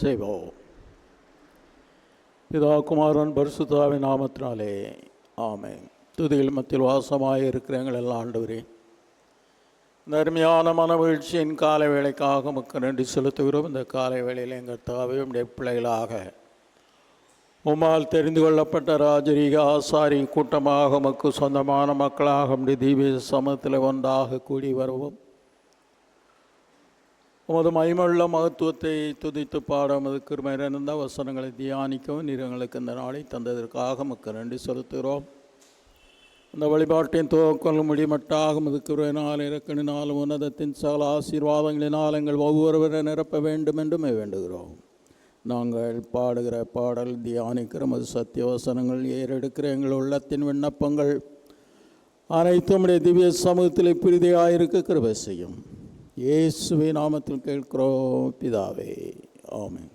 செய்வோம். பிதா குமாரன் பரிசுத்தாவின் நாமத்தினாலே ஆமென். துதியில் மத்தியில் வாசமாக இருக்கிற எங்கள் எல்லாம் ஆண்டவரே, இந்த அருமையான மனவீழ்ச்சியின் காலை வேளைக்காக மக்கள் நன்றி செலுத்துகிறோம். இந்த காலை வேளையில் எங்கள் தாவே உடைய பிள்ளைகளாக உம்மால் தெரிந்து கொள்ளப்பட்ட ராஜரீக ஆசாரி கூட்டமாக மக்கு சொந்தமான மக்களாக நம்முடைய தீப சமூகத்தில் ஒன்றாக கூடி வரவும், உமது மகிமையுள்ள மகத்துவத்தை துதித்து பாட உமது கிருபை நிறைந்த வசனங்களை தியானிக்கவும் நீர் எங்களுக்கு இந்த நாளை தந்ததற்காக மக்கள் நன்றி செலுத்துகிறோம். இந்த வழிபாட்டின் துவக்கம் முடிமட்டாக உமது கிருபையினால் இறக்கணினாலும் உன்னதத்தின் சகல ஆசீர்வாதங்களினால் எங்கள் ஒவ்வொருவரை நிரப்ப வேண்டும் என்றுமே வேண்டுகிறோம். நாங்கள் பாடுகிற பாடல், தியானிக்கிற மது சத்திய வசனங்கள், ஏறெடுக்கிற எங்கள் உள்ளத்தின் விண்ணப்பங்கள் அனைத்தும் உடைய திவ்ய சமூகத்தில் பிரீதியாயிருக்க கிருபை செய்யும். இயேசுவின் நாமத்தில் கேட்கிறோம் பிதாவே, ஆமென்.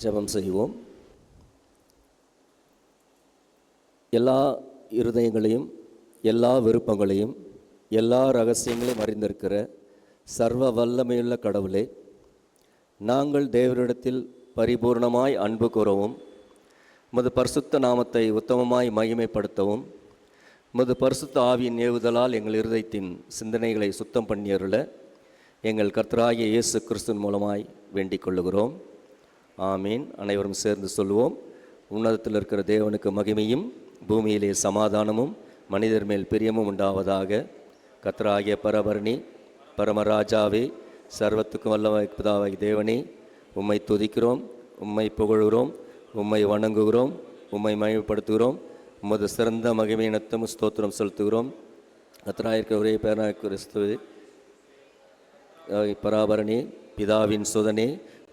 ஜெபம் செய்வோம். எல்லா இருதயங்களையும், எல்லா விருப்பங்களையும், எல்லா ரகசியங்களையும் அறிந்திருக்கிற சர்வ வல்லமையுள்ள கடவுளே, நாங்கள் தேவனிடத்தில் பரிபூர்ணமாய் அன்பு கூறவும், உமது பரிசுத்த நாமத்தை உத்தமமாய் மகிமைப்படுத்தவும், உமது பரிசுத்த ஆவியின் ஏவுதலால் எங்கள் இருதயத்தின் சிந்தனைகளை சுத்தம் பண்ணியருள எங்கள் கர்த்தராகிய இயேசு கிறிஸ்துவின் மூலமாய் வேண்டிக் கொள்ளுகிறோம். ஆமீன். அனைவரும் சேர்ந்து சொல்லுவோம். உன்னதத்தில் இருக்கிற தேவனுக்கு மகிமையும் பூமியிலே சமாதானமும் மனிதர் மேல் பிரியமும் உண்டாவதாக. கர்த்தராகிய பரபரணி பரமராஜாவே, சர்வத்துக்கும் வல்லவாய் பிதாவாய் தேவனே, உம்மை துதிக்கிறோம், உம்மை புகழுகிறோம், உம்மை வணங்குகிறோம், உம்மை மகிமைப்படுத்துகிறோம். உமது சிறந்த மகிமையினத்தும் ஸ்தோத்திரம் செலுத்துகிறோம். கர்த்தராயிருக்கிற ஒரே பேரான கிறிஸ்துவே, பராபரணி பிதாவின் சுதனே,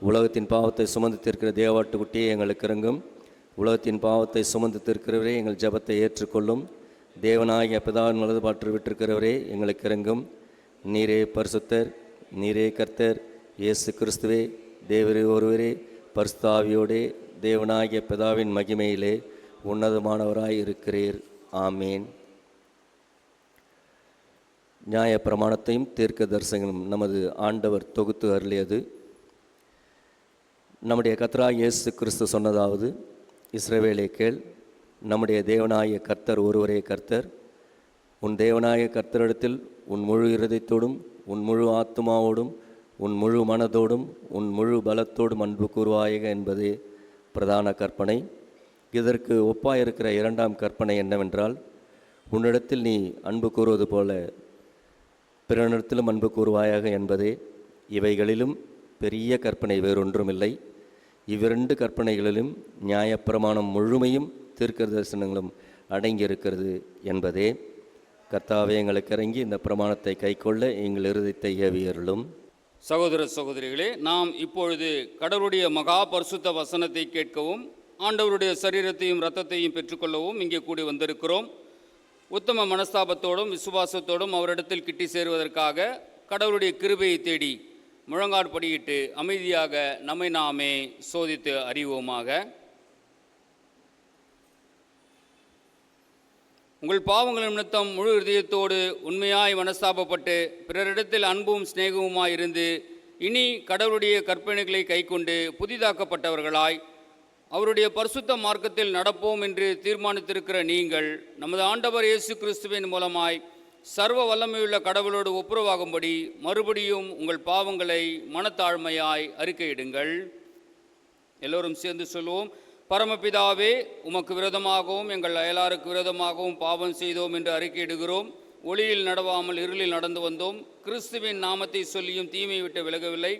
உலகத்தின் பாவத்தை சுமந்து தீர்க்கிற தேவாட்டுக்குட்டியே எங்களுக்கு இறங்கும். உலகத்தின் பாவத்தை சுமந்து தீர்க்கிறவரே எங்கள் ஜெபத்தை ஏற்றுக்கொள்ளும். தேவனாகிய பிதாவின் வலது பாற்று விட்டிருக்கிறவரே எங்களுக்கு இறங்கும். நீரே பரிசுத்தர், நீரே கர்த்தர், இயேசு கிறிஸ்துவே தேவரே ஒருவரே, பரிசுத்த ஆவியோடே தேவனாகிய பிதாவின் மகிமையிலே உன்னதமானவராய் இருக்கிறீர். ஆமீன். நியாய பிரமாணத்தையும் தீர்க்க தரிசனங்களும் நமது ஆண்டவர் தொகுத்து அருளியது. நம்முடைய கர்த்தராகிய இயேசு கிறிஸ்து சொன்னதாவது: இஸ்ரவேலே கேள், நம்முடைய தேவனாகிய கர்த்தர் ஒருவரே கர்த்தர். உன் தேவனாகிய கர்த்தரிடத்தில் உன் முழு இருதயத்தோடும், உன் முழு ஆத்துமாவோடும், உன் முழு மனதோடும், உன் முழு பலத்தோடும் அன்பு கூறுவாயக என்பதே பிரதான கற்பனை. இதற்கு ஒப்பாயிருக்கிற இரண்டாம் கற்பனை என்னவென்றால், உன்னிடத்தில் நீ அன்பு கூறுவது போல பிறனிடத்திலும் அன்பு கூறுவாயாக என்பதே. இவைகளிலும் பெரிய கற்பனை வேறொன்றுமில்லை. இவ்விரண்டு கற்பனைகளிலும் நியாயப்பிரமாணம் முழுமையும் தீர்க்க தரிசனங்களும் அடங்கியிருக்கிறது என்பதே. கர்த்தாவே, எங்களுக்கு இறங்கி இந்த பிரமாணத்தை கைக்கொள்ள எங்கள் இருதயத்தை ஏவியருளும். சகோதர சகோதரிகளே, நாம் இப்பொழுது கடவுளுடைய மகா பரிசுத்த வசனத்தை கேட்கவும் ஆண்டவருடைய சரீரத்தையும் இரத்தத்தையும் பெற்றுக்கொள்ளவும் இங்கே கூடி வந்திருக்கிறோம். உத்தம மனஸ்தாபத்தோடும் விசுவாசத்தோடும் அவரிடத்தில் கிட்டி சேருவதற்காக கடவுளுடைய கிருபையை தேடி முழங்காடு படியிட்டு அமைதியாக நம்மை நாமே சோதித்து அறிவோமாக. உங்கள் பாவங்களின் நிமித்தம் முழு இதயத்தோடு உண்மையாய் மனஸ்தாபப்பட்டு பிறரிடத்தில் அன்பும் சிநேகமுமாய் இருந்து இனி கடவுளுடைய கற்பனைகளை கைக்கொண்டு புதிதாக்கப்பட்டவர்களாய் அவருடைய பரிசுத்த மார்க்கத்தில் நடப்போம் என்று தீர்மானித்திருக்கிற நீங்கள் நமது ஆண்டவர் இயேசு கிறிஸ்துவின் மூலமாய் சர்வ வல்லமையுள்ள கடவுளோடு ஒப்புரவாகும்படி மறுபடியும் உங்கள் பாவங்களை மனத்தாழ்மையாய் அறிக்கையிடுங்கள். எல்லோரும் சேர்ந்து சொல்லுவோம். பரமபிதாவே, உமக்கு விரோதமாகவும் எங்கள் அயலாருக்கு விரோதமாகவும் பாவம் செய்தோம் என்று அறிக்கையிடுகிறோம். ஒளியில் நடவாமல் இருளில் நடந்து வந்தோம். கிறிஸ்துவின் நாமத்தை சொல்லியும் தீமை விட்டு விலகவில்லை.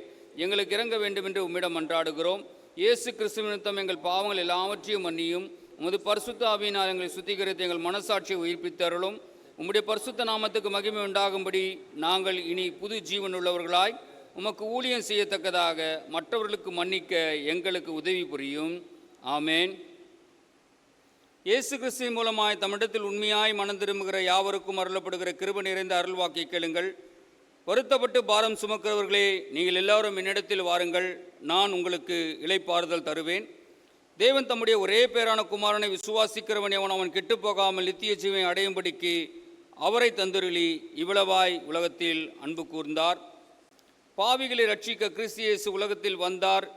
எங்களுக்கு இறங்க வேண்டும் என்று உம்மிடம் மன்றாடுகிறோம். இயேசு கிறிஸ்துவின் நிமித்தம் எங்கள் பாவங்கள் எல்லாவற்றையும் மன்னியும். உமது பரிசுத்த ஆவியினால் எங்களை சுத்திகரித்து எங்கள் மனசாட்சியை உயிர்ப்பித்து அருளும். உம்முடைய பரிசுத்த நாமத்துக்கு மகிமை உண்டாகும்படி நாங்கள் இனி புது ஜீவன் உள்ளவர்களாய் உமக்கு ஊழியம் செய்யத்தக்கதாக மற்றவர்களுக்கு மன்னிக்க எங்களுக்கு உதவி புரியும். ஆமேன். இயேசு கிறிஸ்துவின் மூலமாய் தமிழத்தில் உண்மையாய் மனம் திரும்புகிற யாவருக்கும் அருளப்படுகிற கிருபை நிறைந்த அருள்வாக்கை கேளுங்கள். வருத்தப்பட்டு பாரம் சுமக்கிறவர்களே, நீங்கள் எல்லாரும் என்னிடத்தில் வாருங்கள், நான் உங்களுக்கு இளைப்பாறுதல் தருவேன். தேவன் தம்முடைய ஒரே பேரான குமாரனை விசுவாசிக்கிறவன் எவன் அவன் கெட்டுப்போகாமல் நித்திய ஜீவனை அடையும்படிக்கு அவரை தந்தருளி இவ்வளவாய் உலகத்தில் அன்பு கூர்ந்தார். பாவிகளை ரட்சிக்க கிறிஸ்து இயேசு உலகத்தில் வந்தார்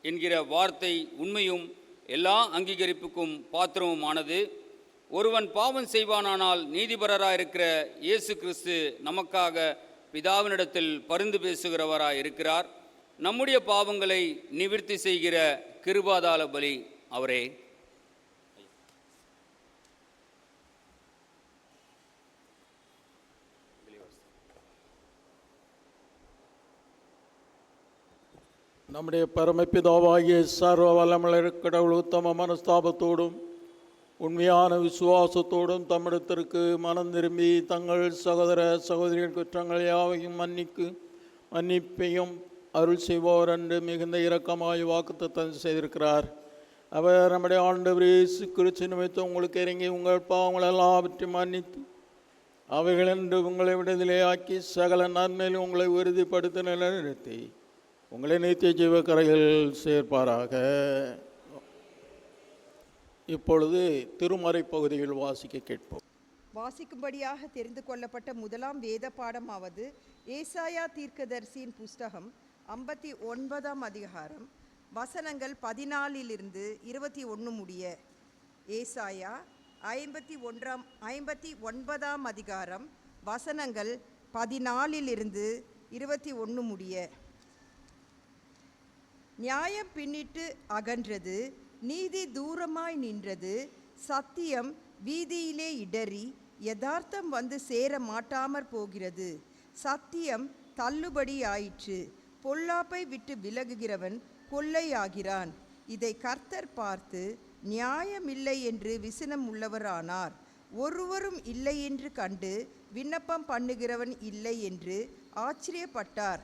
என்கிற வார்த்தை உண்மையும் எல்லா அங்கீகரிப்புக்கும் பாத்திரமுமானது. ஒருவன் பாவம் செய்வானானால் நீதிபரராயிருக்கிற இயேசு கிறிஸ்து நமக்காக பிதாவினிடத்தில் பரிந்து பேசுகிறவராய் இருக்கிறார். நம்முடைய பாவங்களை நிவிர்த்தி செய்கிற கிருபாதார பலி அவரே. நம்முடைய பரமபிதாவாகிய சர்வ வல்லமையுள்ள கடவுள் உத்தம மனஸ்தாபத்தோடும் உண்மையான விசுவாசத்தோடும் தம்மிடத்திற்கு மனம் திரும்பி தங்கள் சகோதர சகோதரிகள் குற்றங்கள் யாவையும் மன்னிப்பையும் அருள் செய்வோர் என்று மிகுந்த இரக்கமாய் வாக்குத்தத்தம் செய்திருக்கிறார். அவர் நம்முடைய ஆண்டவர் இயேசு கிறிஸ்து நிமித்தம் உங்களுக்கு இறங்கி உங்கள் பாவங்கள் எல்லாவற்றையும் மன்னித்து அவைகள் என்று உங்களை விடுதலை ஆக்கி சகல நன்மையிலும் உங்களை உறுதிப்படுத்த நிலைநிறுத்தி உங்களை நித்திய ஜீவக்கரையில் சேர்ப்பாராக. இப்பொழுது திருமறை பகுதியில் வாசிக்க கேட்போம். வாசிக்கும்படியாக தெரிந்து கொள்ளப்பட்ட முதலாம் வேத பாடமாவது ஏசாயா தீர்க்கதரிசியின் புஸ்தகம் 59ஆம் அதிகாரம் வசனங்கள் 14 முடிய. ஏசாயா 59ஆம் அதிகாரம் வசனங்கள் 14 21 முடிய. நியாயம் பின்னிட்டு அகன்றது, நீதி தூரமாய் நின்றது, சத்தியம் வீதியிலே இடறி யதார்த்தம் வந்து சேர மாட்டாமற் போகிறது. சத்தியம் தள்ளுபடியாயிற்று, பொல்லாப்பை விட்டு விலகுகிறவன் கொள்ளையாகிறான். இதை கர்த்தர் பார்த்து நியாயமில்லை என்று விசனம் உள்ளவரானார். ஒருவரும் இல்லை என்று கண்டு விண்ணப்பம் பண்ணுகிறவன் இல்லை என்று ஆச்சரியப்பட்டார்.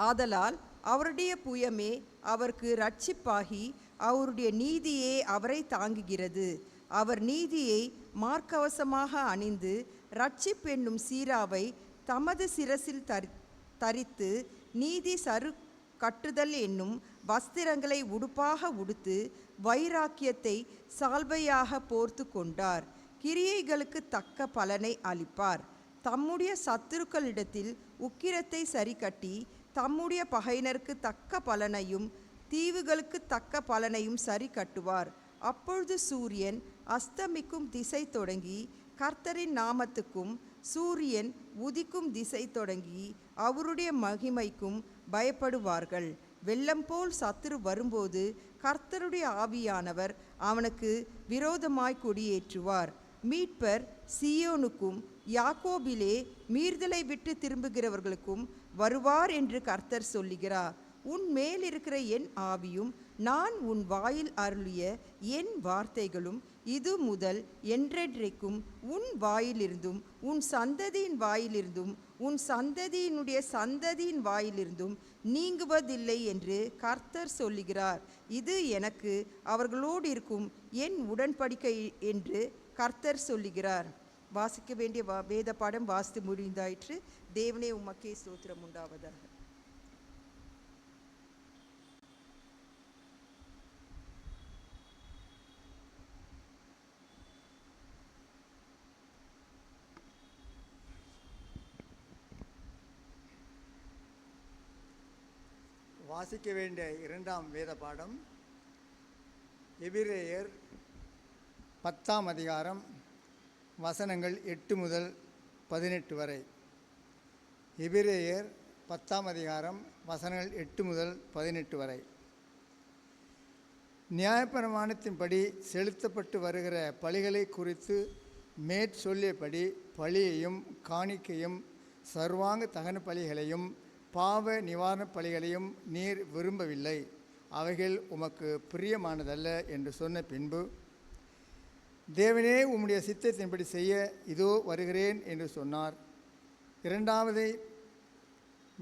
ஆதலால் அவருடைய புயமே அவருக்கு இரட்சிப்பாகி அவருடைய நீதியே அவரை தாங்குகிறது. அவர் நீதியை மார்க்கவசமாக அணிந்து இரட்சிப்பென்னும் சீராவை தமது சிரசில் தரித்து நீதி சரு கட்டுதல் என்னும் வஸ்திரங்களை உடுப்பாக உடுத்து வைராக்கியத்தை சால்வையாக போர்த்து கொண்டார். கிரியைகளுக்கு தக்க பலனை அளிப்பார். தம்முடைய சத்துருக்களிடத்தில் உக்கிரத்தை சரி கட்டி தம்முடைய பகையினருக்கு தக்க பலனையும் தீவுகளுக்கு தக்க பலனையும் சரி கட்டுவார். அப்பொழுது சூரியன் அஸ்தமிக்கும் திசை தொடங்கி கர்த்தரின் நாமத்துக்கும் சூரியன் உதிக்கும் திசை தொடங்கி அவருடைய மகிமைக்கும் பயப்படுவார்கள். வெள்ளம் போல் சத்துரு வரும்போது கர்த்தருடைய ஆவியானவர் அவனுக்கு விரோதமாய் கொடியேற்றுவார். மீட்பர் சீயோனுக்கும் யாக்கோபிலே மீறுதலை விட்டு திரும்புகிறவர்களுக்கும் வருவார் என்று கர்த்தர் சொல்லுகிறார். உன் மேல் இருக்கிற என் ஆவியும் நான் உன் வாயில் அருளிய என் வார்த்தைகளும் இது முதல் என்றென்றைக்கும் உன் வாயிலிருந்தும் உன் சந்ததியின் வாயிலிருந்தும் உன் சந்ததியினுடைய சந்ததியின் வாயிலிருந்தும் நீங்குவதில்லை என்று கர்த்தர் சொல்லுகிறார். இது எனக்கு அவர்களோடு இருக்கும் என் உடன்படிக்கை என்று கர்த்தர் சொல்லுகிறார். வாசிக்க வேண்டிய வேத பாடம் வாசித்து முடிந்தாயிற்று. தேவனே உமக்கே ஸ்தோத்திரம் உண்டாவதாக. வாசிக்க வேண்டிய இரண்டாம் வேத பாடம் எபிரேயர் 10ஆம் அதிகாரம் வசனங்கள் 8 முதல் 18 வரை. எபிரேயர் 10ஆம் அதிகாரம் வசனங்கள் 8 முதல் 18 வரை. நியாயப்பிரமாணத்தின்படி செலுத்தப்பட்டு வருகிற பலிகளை குறித்து மேற்சொல்லியபடி பலியையும் காணிக்கையும் சர்வாங்க தகன பலிகளையும் பாவ நிவாரண பலிகளையும் நீர் விரும்பவில்லை, அவைகள் உமக்கு பிரியமானதல்ல என்று சொன்ன பின்பு, தேவனே உம்முடைய சித்தத்தின்படி செய்ய இதோ வருகிறேன் என்று சொன்னார். இரண்டாவதை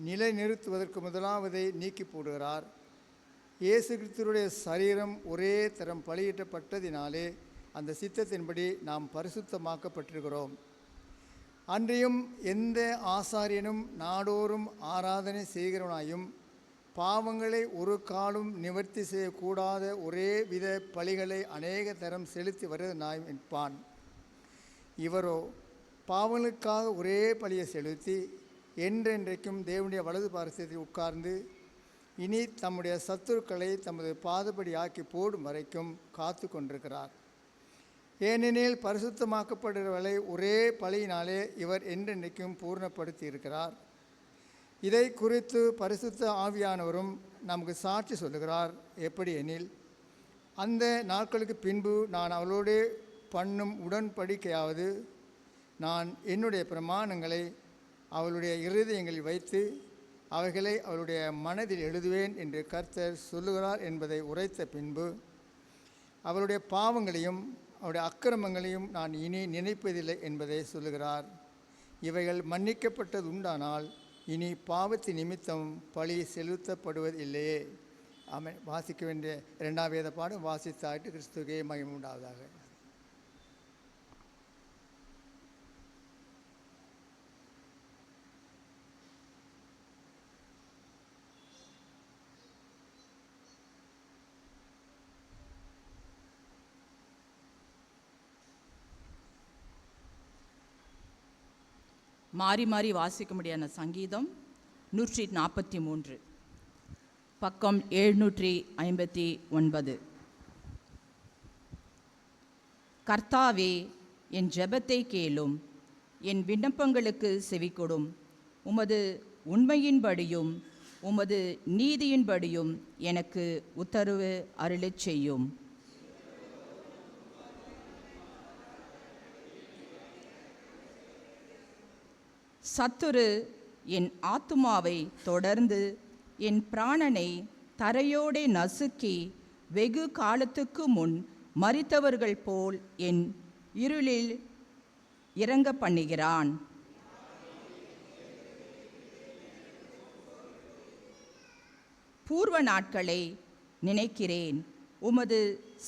நிலைநிறுத்துவதற்கு முதலாவதை நீக்கி போடுகிறார். இயேசு கிறிஸ்துவுடைய சரீரம் ஒரே தரம் பலியிட்டப்பட்டதினாலே அந்த சித்தத்தின்படி நாம் பரிசுத்தமாக்கப்பட்டிருக்கிறோம். அன்றியும் எந்த ஆசாரியனும் நாடோறும் ஆராதனை செய்கிறவனாயும் பாவங்களை ஒரு காலும் நிவர்த்தி செய்யக்கூடாத ஒரே வித பலிகளை அநேக தரம் செலுத்தி வருவதனாயும் இருப்பான். இவரோ பாவங்களுக்காக ஒரே பலியை செலுத்தி என்றென்றைக்கும் தேவனுடைய வலது பாரசத்தில் உட்கார்ந்து இனி தம்முடைய சத்துருக்களை தமது பாதபடி ஆக்கி போடும் வரைக்கும் காத்து கொண்டிருக்கிறார். ஏனெனில் பரிசுத்தமாக்கப்படுகிறவர்களை ஒரே பலியினாலே இவர் என்றென்றைக்கும் பூர்ணப்படுத்தி இருக்கிறார். இதை குறித்து பரிசுத்த ஆவியானவரும் நமக்கு சாட்சி சொல்லுகிறார். எப்படி எனில், அந்த நாட்களுக்கு பின்பு நான் அவளோடு பண்ணும் உடன்படிக்கையாவது, நான் என்னுடைய பிரமாணங்களை அவளுடைய இருதயங்களில் வைத்து அவைகளை அவளுடைய மனதில் எழுதுவேன் என்று கர்த்தர் சொல்லுகிறார் என்பதை உரைத்த பின்பு, அவளுடைய பாவங்களையும் அவருடைய அக்கிரமங்களையும் நான் இனி நினைப்பதில்லை என்பதை சொல்லுகிறார். இவைகள் மன்னிக்கப்பட்டது உண்டானால் இனி பாவத்தின் நிமித்தம் பழி செலுத்தப்படுவதில்லையே. ஆமென். வாசிக்க வேண்டிய இரண்டாம் வேத பாடம் வாசித்தாயிட்டு கிறிஸ்துவே மகிமை உண்டாவதாக. மாறி மாறி வாசிக்க முடியான சங்கீதம் 143, பக்கம் 759. கர்த்தாவே, என் ஜெபத்தை கேளும், என் விண்ணப்பங்களுக்கு செவிகொடும். உமது உண்மையின்படியும் உமது நீதியின்படியும் எனக்கு உத்தரவு அருளச் செய்யும். சத்துரு என் ஆத்துமாவை தொடர்ந்து என் பிராணனை தரையோடே நசுக்கி வெகு காலத்துக்கு முன் மரித்தவர்கள் போல் என் இருளில் இறங்க பண்ணுகிறான். பூர்வ நாட்களை நினைக்கிறேன், உமது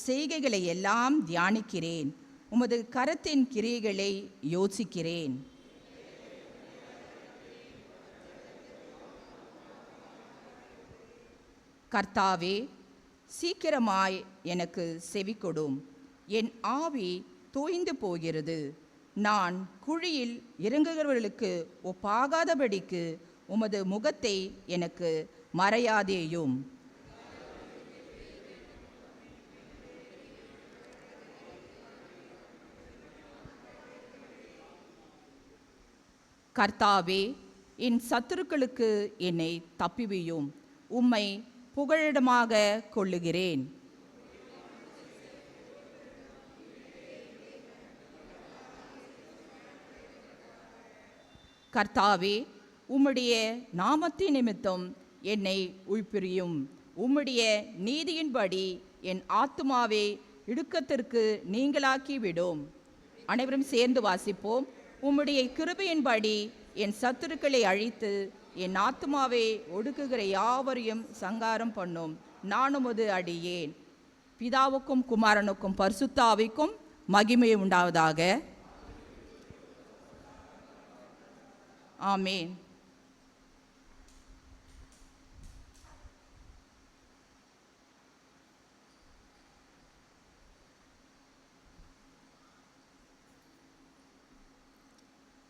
செய்கைகளை எல்லாம் தியானிக்கிறேன், உமது கரத்தின் கிரியைகளை யோசிக்கிறேன். கர்த்தாவே, சீக்கிரமாய் எனக்கு செவிகொடும். என் ஆவி தோய்ந்து போகிறது. நான் குழியில் இறங்குகிறவர்களுக்கு ஒப்பாகாதபடிக்கு உமது முகத்தை எனக்கு மறையாதேயும். கர்த்தாவே, என் சத்துருக்களுக்கு என்னை தப்பிவியும். உம்மை புகழிடமாக கொள்ளுகிறேன். கர்த்தாவே, உம்முடைய நாமத்தின் நிமித்தம் என்னை உய்ப்பிரியும். உம்முடைய நீதியின்படி என் ஆத்துமாவை இடுக்கத்திற்கு நீங்களாக்கிவிடும். அனைவரும் சேர்ந்து வாசிப்போம். உம்முடைய கிருபையின்படி என் சத்துருக்களை அழித்து என் ஆத்துமாவை ஒடுக்குகிற யாவரையும் சங்காரம் பண்ணும். நான் உமது அடியேன். பிதாவுக்கும் குமாரனுக்கும் பரிசுத்த ஆவிக்கும் மகிமை உண்டாவதாக. ஆமேன்.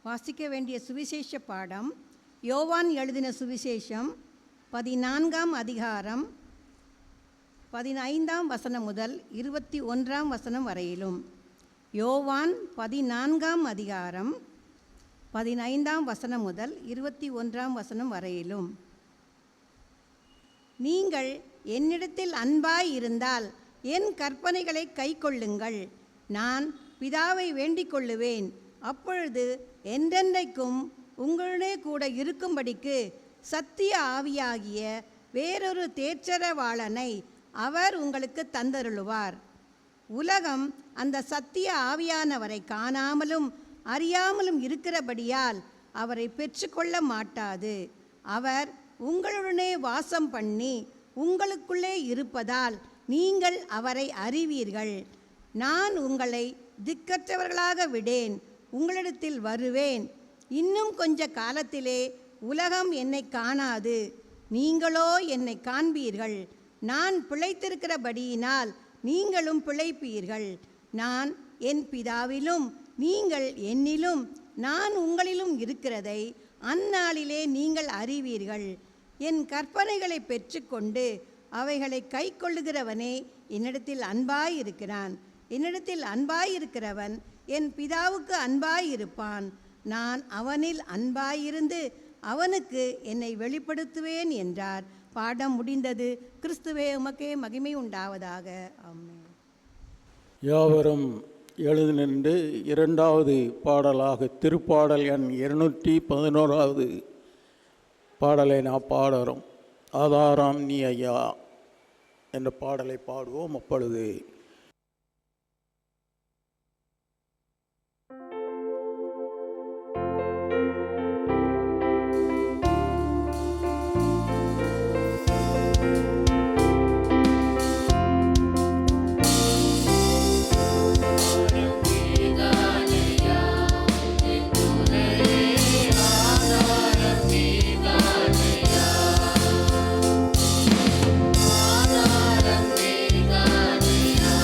வாசிக்க வேண்டிய சுவிசேஷ பாடம் யோவான் எழுதின சுவிசேஷம் 14ஆம் அதிகாரம் 15ஆம் வசனம் முதல் 21ஆம் வசனம் வரையிலும். யோவான் 14ஆம் அதிகாரம் 15ஆம் வசனம் முதல் 21ஆம் வசனம் வரையிலும். நீங்கள் என்னிடத்தில் அன்பாய் இருந்தால் என் கற்பனைகளை கைக்கொள்ளுங்கள். நான் பிதாவை வேண்டிக் கொள்ளுவேன், அப்பொழுது என்றென்றைக்கும் உங்களுடனே கூட இருக்கும்படிக்கு சத்திய ஆவியாகிய வேறொரு தேற்றரவாளனை அவர் உங்களுக்கு தந்தருளுவார். உலகம் அந்த சத்திய ஆவியானவரை காணாமலும் அறியாமலும் இருக்கிறபடியால் அவரை பெற்றுக்கொள்ள மாட்டாது. அவர் உங்களுடனே வாசம் பண்ணி உங்களுக்குள்ளே இருப்பதால் நீங்கள் அவரை அறிவீர்கள். நான் உங்களை திக்கற்றவர்களாக விடேன், உங்களிடத்தில் வருவேன். இன்னும் கொஞ்ச காலத்திலே உலகம் என்னை காணாது, நீங்களோ என்னை காண்பீர்கள். நான் பிழைத்திருக்கிறபடியினால் நீங்களும் பிழைப்பீர்கள். நான் என் பிதாவிலும் நீங்கள் என்னிலும் நான் உங்களிலும் இருக்கிறதை அந்நாளிலே நீங்கள் அறிவீர்கள். என் கற்பனைகளை பெற்றுக்கொண்டு அவைகளை கைக்கொள்ளுகிறவனே என்னிடத்தில் அன்பாயிருக்கிறான். என்னிடத்தில் அன்பாயிருக்கிறவன் என் பிதாவுக்கு அன்பாயிருப்பான். நான் அவனில் அன்பாயிருந்து அவனுக்கு என்னை வெளிப்படுத்துவேன் என்றார். பாடம் முடிந்தது. கிறிஸ்துவே உமக்கே மகிமை உண்டாவதாக. ஆமென். யாவரும் எழுந்து நின்று இரண்டாவது பாடலாக திருப்பாடல் எண் 211வது பாடலை நான் பாடுறோம். ஆதாரம் நீ ஐயா என்ற பாடலை பாடுவோம். அப்பொழுது ஆதாரம் நீதானையா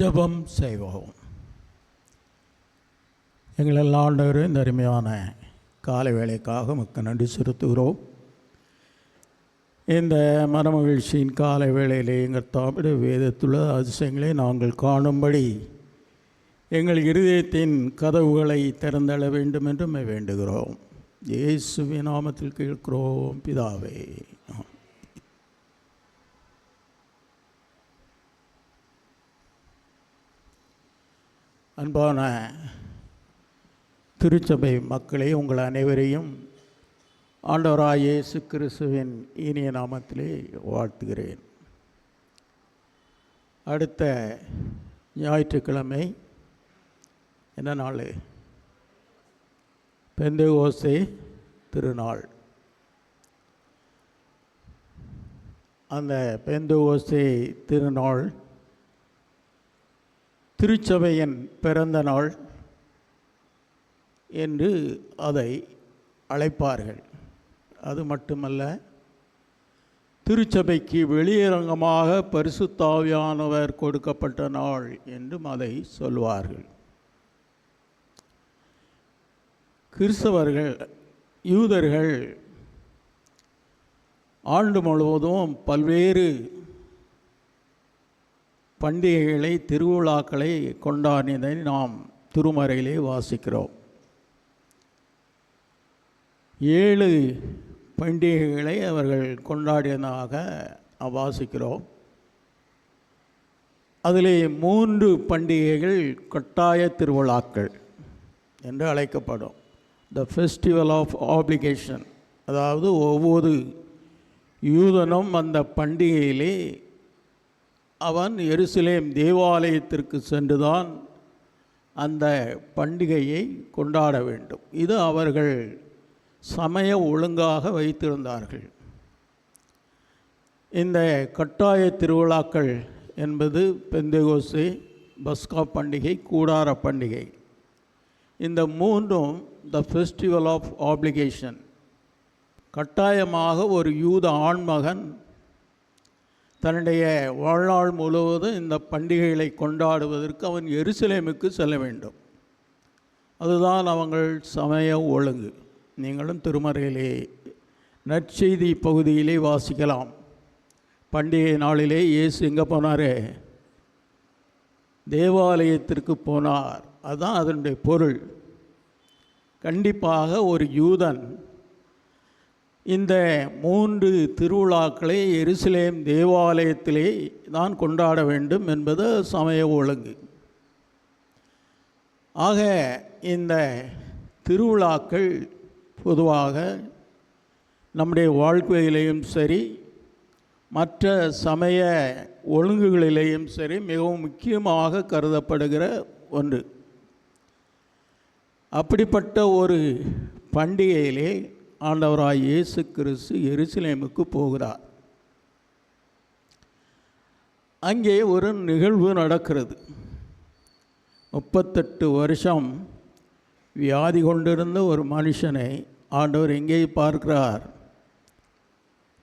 ஜெபம் செய்வோம். எங்கள் ஆண்டவரே, இந்த அருமையான காலை வேளைக்காக உமக்கு நன்றி செலுத்துகிறோம். இந்த மனமகிழ்ச்சியின் காலை வேளையிலே எங்கள் தமிழ் வேதத்துள்ள அதிசயங்களை நாங்கள் காணும்படி எங்கள் இருதயத்தின் கதவுகளை திறந்தள வேண்டும் என்று வேண்டுகிறோம். இயேசுவின் நாமத்தில் கேட்கிறோம் பிதாவே. அன்பான திருச்சபை மக்களே, உங்கள் அனைவரையும் ஆண்டவராய் இயேசு கிறிஸ்துவின் இனிய நாமத்திலே வாழ்த்துகிறேன். அடுத்த ஞாயிற்றுக்கிழமை என்ன நாள்? பெந்தேகோஸ்தே திருநாள். அந்த பெந்தேகோஸ்தே திருநாள் திருச்சபையின் பிறந்த நாள் என்று அதை அழைப்பார்கள். அது மட்டுமல்ல, திருச்சபைக்கு வெளியரங்கமாக பரிசுத்த ஆவியானவர் கொடுக்கப்பட்ட நாள் என்றும் அதை சொல்வார்கள். கிறிஸ்தவர்கள், யூதர்கள் ஆண்டு முழுவதும் பல்வேறு பண்டிகைகளை, திருவிழாக்களை கொண்டாடியதை நாம் திருமறையிலே வாசிக்கிறோம். 7 பண்டிகைகளை அவர்கள் கொண்டாடியதாக வாசிக்கிறோம். அதிலே 3 பண்டிகைகள் கட்டாய திருவிழாக்கள் என்று அழைக்கப்படும். த ஃபெஸ்டிவல் ஆஃப் ஆப்ளிகேஷன், அதாவது ஒவ்வொரு யூதனும் அந்த பண்டிகையிலே அவன் எருசலேம் தேவாலயத்திற்கு சென்றுதான் அந்த பண்டிகையை கொண்டாட வேண்டும். இது அவர்கள் சமய ஒழுங்காக வைத்திருந்தார்கள். இந்த கட்டாய திருவிழாக்கள் என்பது பெந்தேகோஸ்தே, பஸ்கா பண்டிகை, கூடார பண்டிகை, இந்த 3ம் த ஃபெஸ்டிவல் ஆஃப் ஆப்ளிகேஷன். கட்டாயமாக ஒரு யூத ஆண்மகன் தன்னுடைய வாழ்நாள் முழுவதும் இந்த பண்டிகைகளை கொண்டாடுவதற்கு அவன் எருசலேமுக்கு செல்ல வேண்டும். அதுதான் அவங்கள் சமய ஒழுங்கு. நீங்களும் திருமறையிலே நற்செய்தி பகுதியிலே வாசிக்கலாம். பண்டிகை நாளிலே இயேசு எங்கே போனார்? தேவாலயத்திற்கு போனார். அதுதான் அதனுடைய பொருள். கண்டிப்பாக ஒரு யூதன் இந்த 3 திருவிழாக்களை எருசலேம் தேவாலயத்திலே தான் கொண்டாட வேண்டும் என்பது சமய ஒழுங்கு. ஆக இந்த திருவிழாக்கள் பொதுவாக நம்முடைய வாழ்க்கையிலேயும் சரி, மற்ற சமய ஒழுங்குகளிலேயும் சரி மிகவும் முக்கியமாக கருதப்படுகிற ஒன்று. அப்படிப்பட்ட ஒரு பண்டிகையிலே ஆண்டவராய் இயேசு கிறிஸ்து எருசலேமுக்கு போகிறார். அங்கே ஒரு நிகழ்வு நடக்கிறது. 38 வருஷம் வியாதி கொண்டிருந்த ஒரு மனுஷனை ஆண்டவர் எங்கே பார்க்கிறார்?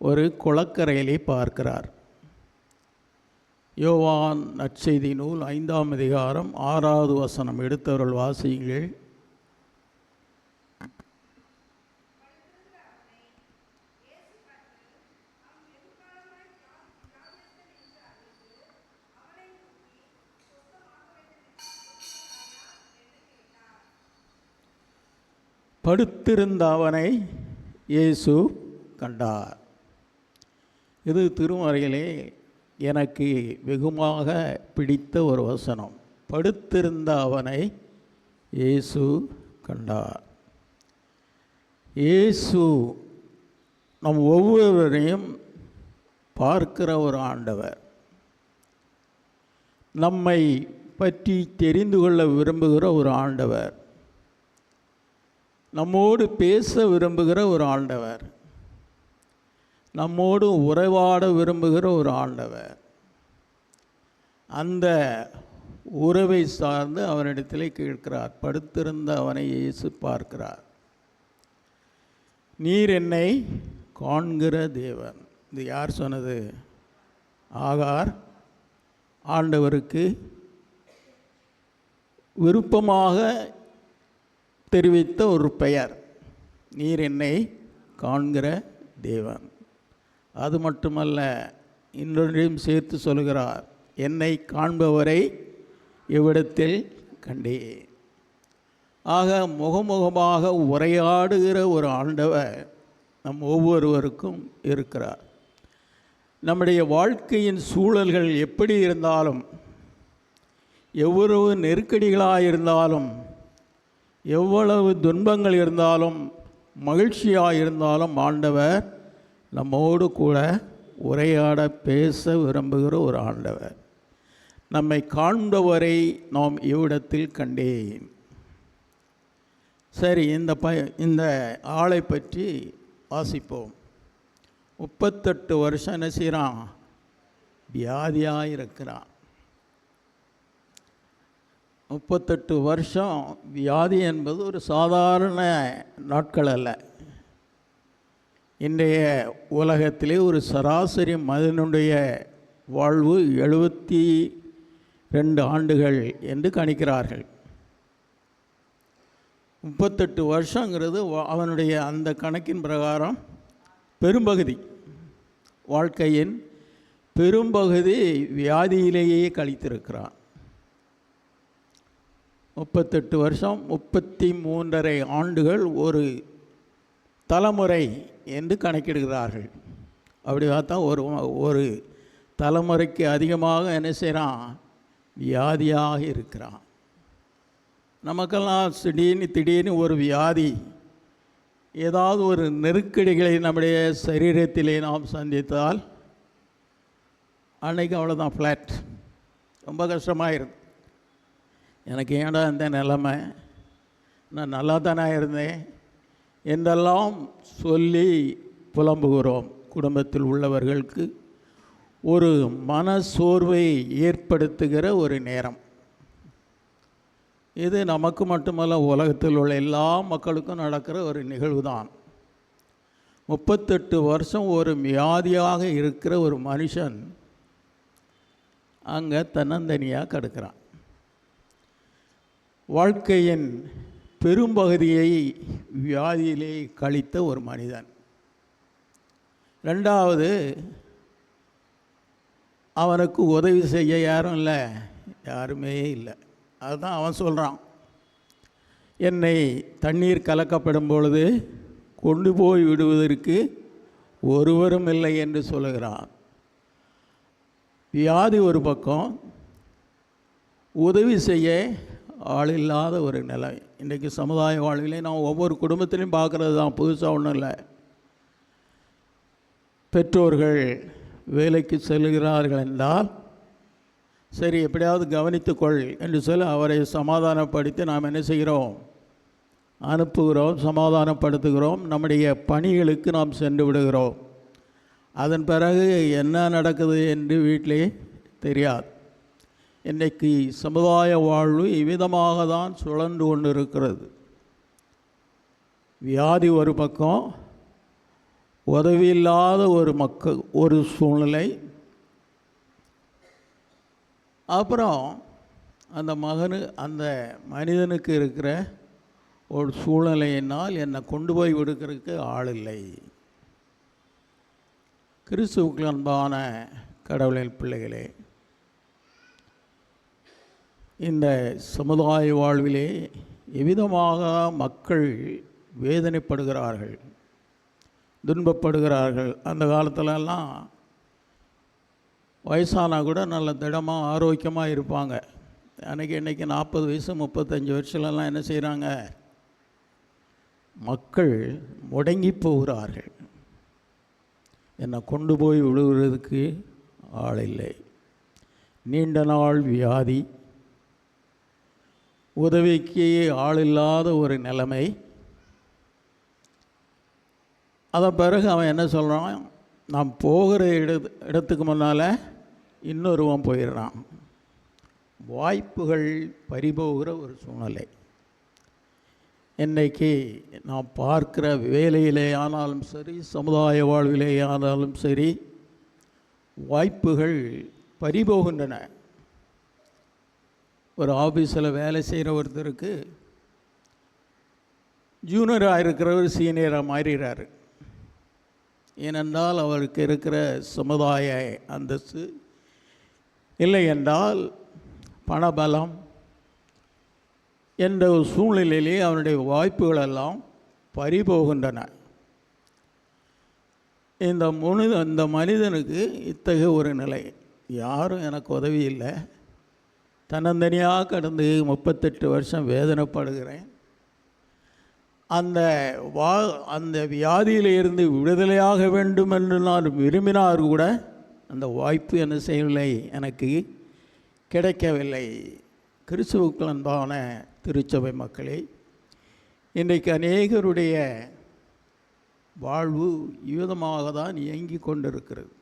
ஒரு குளக்கரையிலே பார்க்கிறார். யோவான் நற்செய்தி நூல் 5ஆம் அதிகாரம் 6வது வசனம் எடுத்தவர்கள் வாசியுங்கள். படுத்திருந்த அவனை இயேசு கண்டார். இது திருமறையிலே எனக்கு வெகுமாக பிடித்த ஒரு வசனம். படுத்திருந்த அவனை இயேசு கண்டார். இயேசு நம் ஒவ்வொருவரையும் பார்க்கிற ஒரு ஆண்டவர். நம்மை பற்றி தெரிந்து கொள்ள விரும்புகிற ஒரு ஆண்டவர். நம்மோடு பேச விரும்புகிற ஒரு ஆண்டவர். நம்மோடு உறவாட விரும்புகிற ஒரு ஆண்டவர். அந்த உறவை சார்ந்து அவனிடத்திலே கேட்கிறார். படுத்திருந்த அவனை இயேசு பார்க்கிறார். நீர் என்னை காண்கிற தேவன். இது யார் சொன்னது? ஆகார் ஆண்டவருக்கு விருப்பமாக தெரிவித்த ஒரு பெயர், நீர் என்னை காண்கிற தேவன். அது மட்டுமல்ல, இன்னொன்றையும் சேர்த்து சொல்கிறார், என்னை காண்பவரை இவ்விடத்தில் கண்டேன். ஆக முகமுகமாக உரையாடுகிற ஒரு ஆண்டவர் நம் ஒவ்வொருவருக்கும் இருக்கிறார். நம்முடைய வாழ்க்கையின் சூழல்கள் எப்படி இருந்தாலும், எவ்வளவு நெருக்கடிகளாக இருந்தாலும், எவ்வளவு துன்பங்கள் இருந்தாலும், மகிழ்ச்சியாக இருந்தாலும், ஆண்டவர் நம்மோடு கூட உரையாட பேச விரும்புகிற ஒரு ஆண்டவர். நம்மை காண்பவரை நாம் இவ்விடத்தில் கண்டேன். சரி, இந்த ஆளை பற்றி வாசிப்போம். 38 வருஷம் என்ன செய்கிறான்? வியாதியாக இருக்கிறான். 38 வருஷம் வியாதி என்பது ஒரு சாதாரண நாட்கள் அல்ல. இன்றைய உலகத்திலே ஒரு சராசரி மனிதனுடைய வாழ்வு 72 ஆண்டுகள் என்று கணிக்கிறார்கள். 38 வருஷங்கிறது அவனுடைய அந்த கணக்கின் பிரகாரம் பெரும்பகுதி, வாழ்க்கையின் பெரும்பகுதி வியாதியிலேயே கழித்திருக்கிறான். 38 வருஷம் 33.5 ஆண்டுகள் ஒரு தலைமுறை என்று கணக்கிடுகிறார்கள். அப்படி பார்த்தா ஒரு தலைமுறைக்கு அதிகமாக என்ன செய்கிறான்? வியாதியாக இருக்கிறான். நமக்கெல்லாம் திடீர்னு ஒரு வியாதி, ஏதாவது ஒரு நெருக்கடிகளை நம்முடைய சரீரத்திலே நாம் சந்தித்தால் அன்றைக்கி அவ்வளோதான், ஃப்ளாட். ரொம்ப கஷ்டமாயிருது. எனக்கு ஏன்டா இந்த நிலைமை, நான் நல்லா தானே இருந்தேன் என்றெல்லாம் சொல்லி புலம்புகிறோம். குடும்பத்தில் உள்ளவர்களுக்கு ஒரு மன சோர்வை ஏற்படுத்துகிற ஒரு நேரம் இது. நமக்கு மட்டுமல்ல, உலகத்தில் உள்ள எல்லா மக்களுக்கும் நடக்கிற ஒரு நிகழ்வு தான். 38 வருஷம் ஒரு வியாதியாக இருக்கிற ஒரு மனுஷன் அங்கே தன்னந்தனியாக கிடக்கிறான். வாழ்க்கையின் பெரும்பகுதியை வியாதியிலே கழித்த ஒரு மனிதன். ரெண்டாவது, அவனுக்கு உதவி செய்ய யாரும் இல்லை, யாருமே இல்லை. அதுதான் அவன் சொல்கிறான், என்னை தண்ணீர் கலக்கப்படும் பொழுது கொண்டு போய் விடுவதற்கு ஒருவரும் இல்லை என்று சொல்லுகிறான். வியாதி ஒரு பக்கம், உதவி செய்ய ஆள் இல்லாத ஒரு நிலை இன்றைக்கு சமுதாய வாழ்விலே நாம் ஒவ்வொரு குடும்பத்திலையும் பார்க்குறது தான், புதுசாக ஒன்றும் இல்லை. பெற்றோர்கள் வேலைக்கு செல்கிறார்கள் என்றால் சரி, எப்படியாவது கவனித்துக்கொள் என்று சொல்லி அவரை சமாதானப்படுத்தி நாம் என்ன செய்கிறோம்? அனுப்புகிறோம், சமாதானப்படுத்துகிறோம். நம்முடைய பணிகளுக்கு நாம் சென்று விடுகிறோம். அதன் பிறகு என்ன நடக்குது என்று வீட்டிலே தெரியாது. இன்றைக்கு சமுதாய வாழ்வு இவ்விதமாக தான் சுழன்று கொண்டு இருக்கிறது. வியாதி ஒரு பக்கம், உதவி இல்லாத ஒரு சூழ்நிலை. அப்புறம் அந்த மனிதனுக்கு இருக்கிற ஒரு சூழ்நிலையினால் என்னை கொண்டு போய் விடுக்கிறதுக்கு ஆள் இல்லை. கிறிஸ்துவுக்கு அன்பான கடவுளின் பிள்ளைகளே, இந்த சமுதாய வாழ்விலே எவ்விதமாக மக்கள் வேதனைப்படுகிறார்கள், துன்பப்படுகிறார்கள். அந்த காலத்துலலாம் வயசானா கூட நல்ல திடமாக ஆரோக்கியமாக இருப்பாங்க. இன்றைக்கி 40 வயசு 35 வருஷத்துலலாம் என்ன செய்கிறாங்க? மக்கள் முடங்கி போகிறார்கள். என்னை கொண்டு போய் விடுகிறதுக்கு ஆள் இல்லை. நீண்ட நாள் வியாதி, உதவிக்கு ஆள் இல்லாத ஒரு நிலைமை. அதன் பிறகு அவன் என்ன சொல்கிறான்? நான் போகிற இடத்துக்கு முன்னால் இன்னொருவன் போயிடுறான். வாய்ப்புகள் பறிபோகிற ஒரு சூழ்நிலை. இன்றைக்கி நாம் பார்க்கிற வேலையிலே ஆனாலும் சரி, சமுதாய வாழ்விலே ஆனாலும் சரி, வாய்ப்புகள் பறிபோகின்றன. ஒரு ஆஃபீஸில் வேலை செய்கிற ஒருத்தருக்கு ஜூனியராக இருக்கிறவர் சீனியராக மாறிடுறாரு. ஏனென்றால் அவருக்கு இருக்கிற சமுதாய அந்தஸ்து, இல்லை என்றால் பணபலம் என்ற ஒரு சூழ்நிலையிலே அவனுடைய வாய்ப்புகளெல்லாம் பறிபோகின்றன. இந்த மனிதனுக்கு இத்தகைய ஒரு நிலை, யாரும் எனக்கு உதவி இல்லை, தன்னந்தனியாக கடந்து 38 வருஷம் வேதனைப்படுகிறேன், அந்த வியாதியிலிருந்து விடுதலையாக வேண்டும் என்று நான் விரும்பினார் கூட அந்த வாய்ப்பு என்ன செய்யவில்லை, எனக்கு கிடைக்கவில்லை. கிறிஸ்துவுக்கு அன்பான திருச்சபை மக்களே, இன்றைக்கு அநேகருடைய வாழ்வு விதமாக தான் இயங்கி கொண்டிருக்கிறது.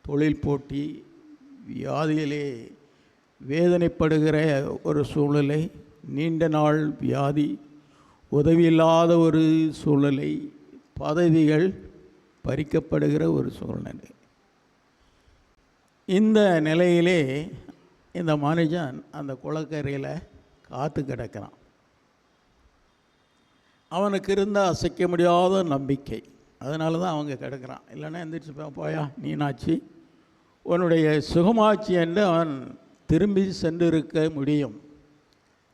தொழில் போட்டி, வியாதியிலே வேதனைப்படுகிற ஒரு சூழ்நிலை, நீண்ட நாள் வியாதி, உதவியில்லாத ஒரு சூழ்நிலை, பதவிகள் பறிக்கப்படுகிற ஒரு சூழ்நிலை. இந்த நிலையிலே இந்த மனுஷன் அந்த குளக்கரையில் காத்து கிடக்கிறான். அவனுக்கு இருந்த அசைக்க முடியாத நம்பிக்கை, அதனால தான் அவங்க கிடக்கிறான். இல்லைன்னா எந்திரிச்சு போயா நீனாச்சு, உன்னுடைய சுகமாச்சு என்று அவன் திரும்பி சென்றிருக்க முடியும்.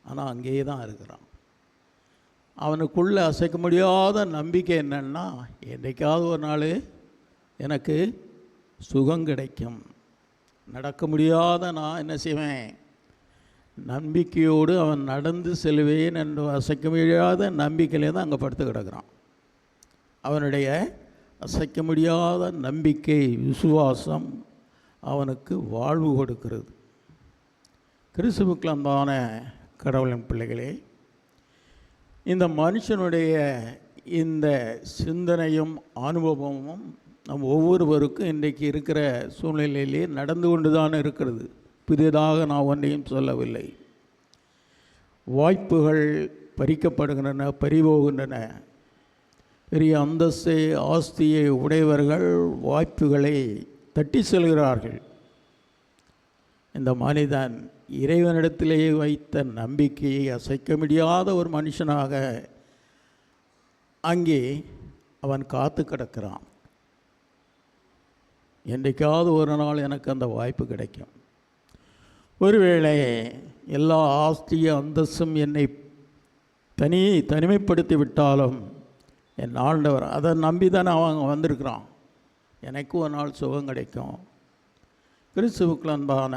ஆனால் அங்கேயே தான் இருக்கிறான். அவனுக்குள்ளே அசைக்க முடியாத நம்பிக்கை என்னன்னா, என்றைக்காவது ஒரு நாள் எனக்கு சுகம் கிடைக்கும், நடக்க முடியாத நான் என்ன செய்வேன், நம்பிக்கையோடு அவன் நடந்து செல்வேன் என்று அசைக்க முடியாத நம்பிக்கையிலே தான் அங்கே படுத்து கிடக்கிறான். அவனுடைய அசைக்க முடியாத நம்பிக்கை, விசுவாசம் அவனுக்கு வாழ்வு கொடுக்கிறது. கிறிஸ்துவுக்கு அன்பான கடவுளின் பிள்ளைகளே, இந்த மனுஷனுடைய இந்த சிந்தனையும் அனுபவமும் நம் ஒவ்வொருவருக்கும் இன்றைக்கு இருக்கிற சூழ்நிலையிலே நடந்து கொண்டு தான் இருக்கிறது. புதிதாக நான் ஒன்றையும் சொல்லவில்லை. வாய்ப்புகள் பறிக்கப்படுகின்றன, பறிபோகின்றன. பெரிய அந்தஸ்தை ஆஸ்தியை உடையவர்கள் வாய்ப்புகளை தட்டி செல்கிறார்கள். இந்த மனிதன் இறைவனிடத்திலேயே வைத்த நம்பிக்கையை அசைக்க முடியாத ஒரு மனுஷனாக அங்கே அவன் காத்து கிடக்கிறான். என்றைக்காவது ஒரு நாள் எனக்கு அந்த வாய்ப்பு கிடைக்கும். ஒருவேளை எல்லா ஆஸ்திய அந்தஸ்தும் என்னை தனிமைப்படுத்தி விட்டாலும் என் ஆண்டவர் அதை நம்பி தானே அவன் வந்திருக்கிறான், எனக்கு ஒரு நாள் சுகம் கிடைக்கும். கிறிஸ்துவுக்கு அன்பான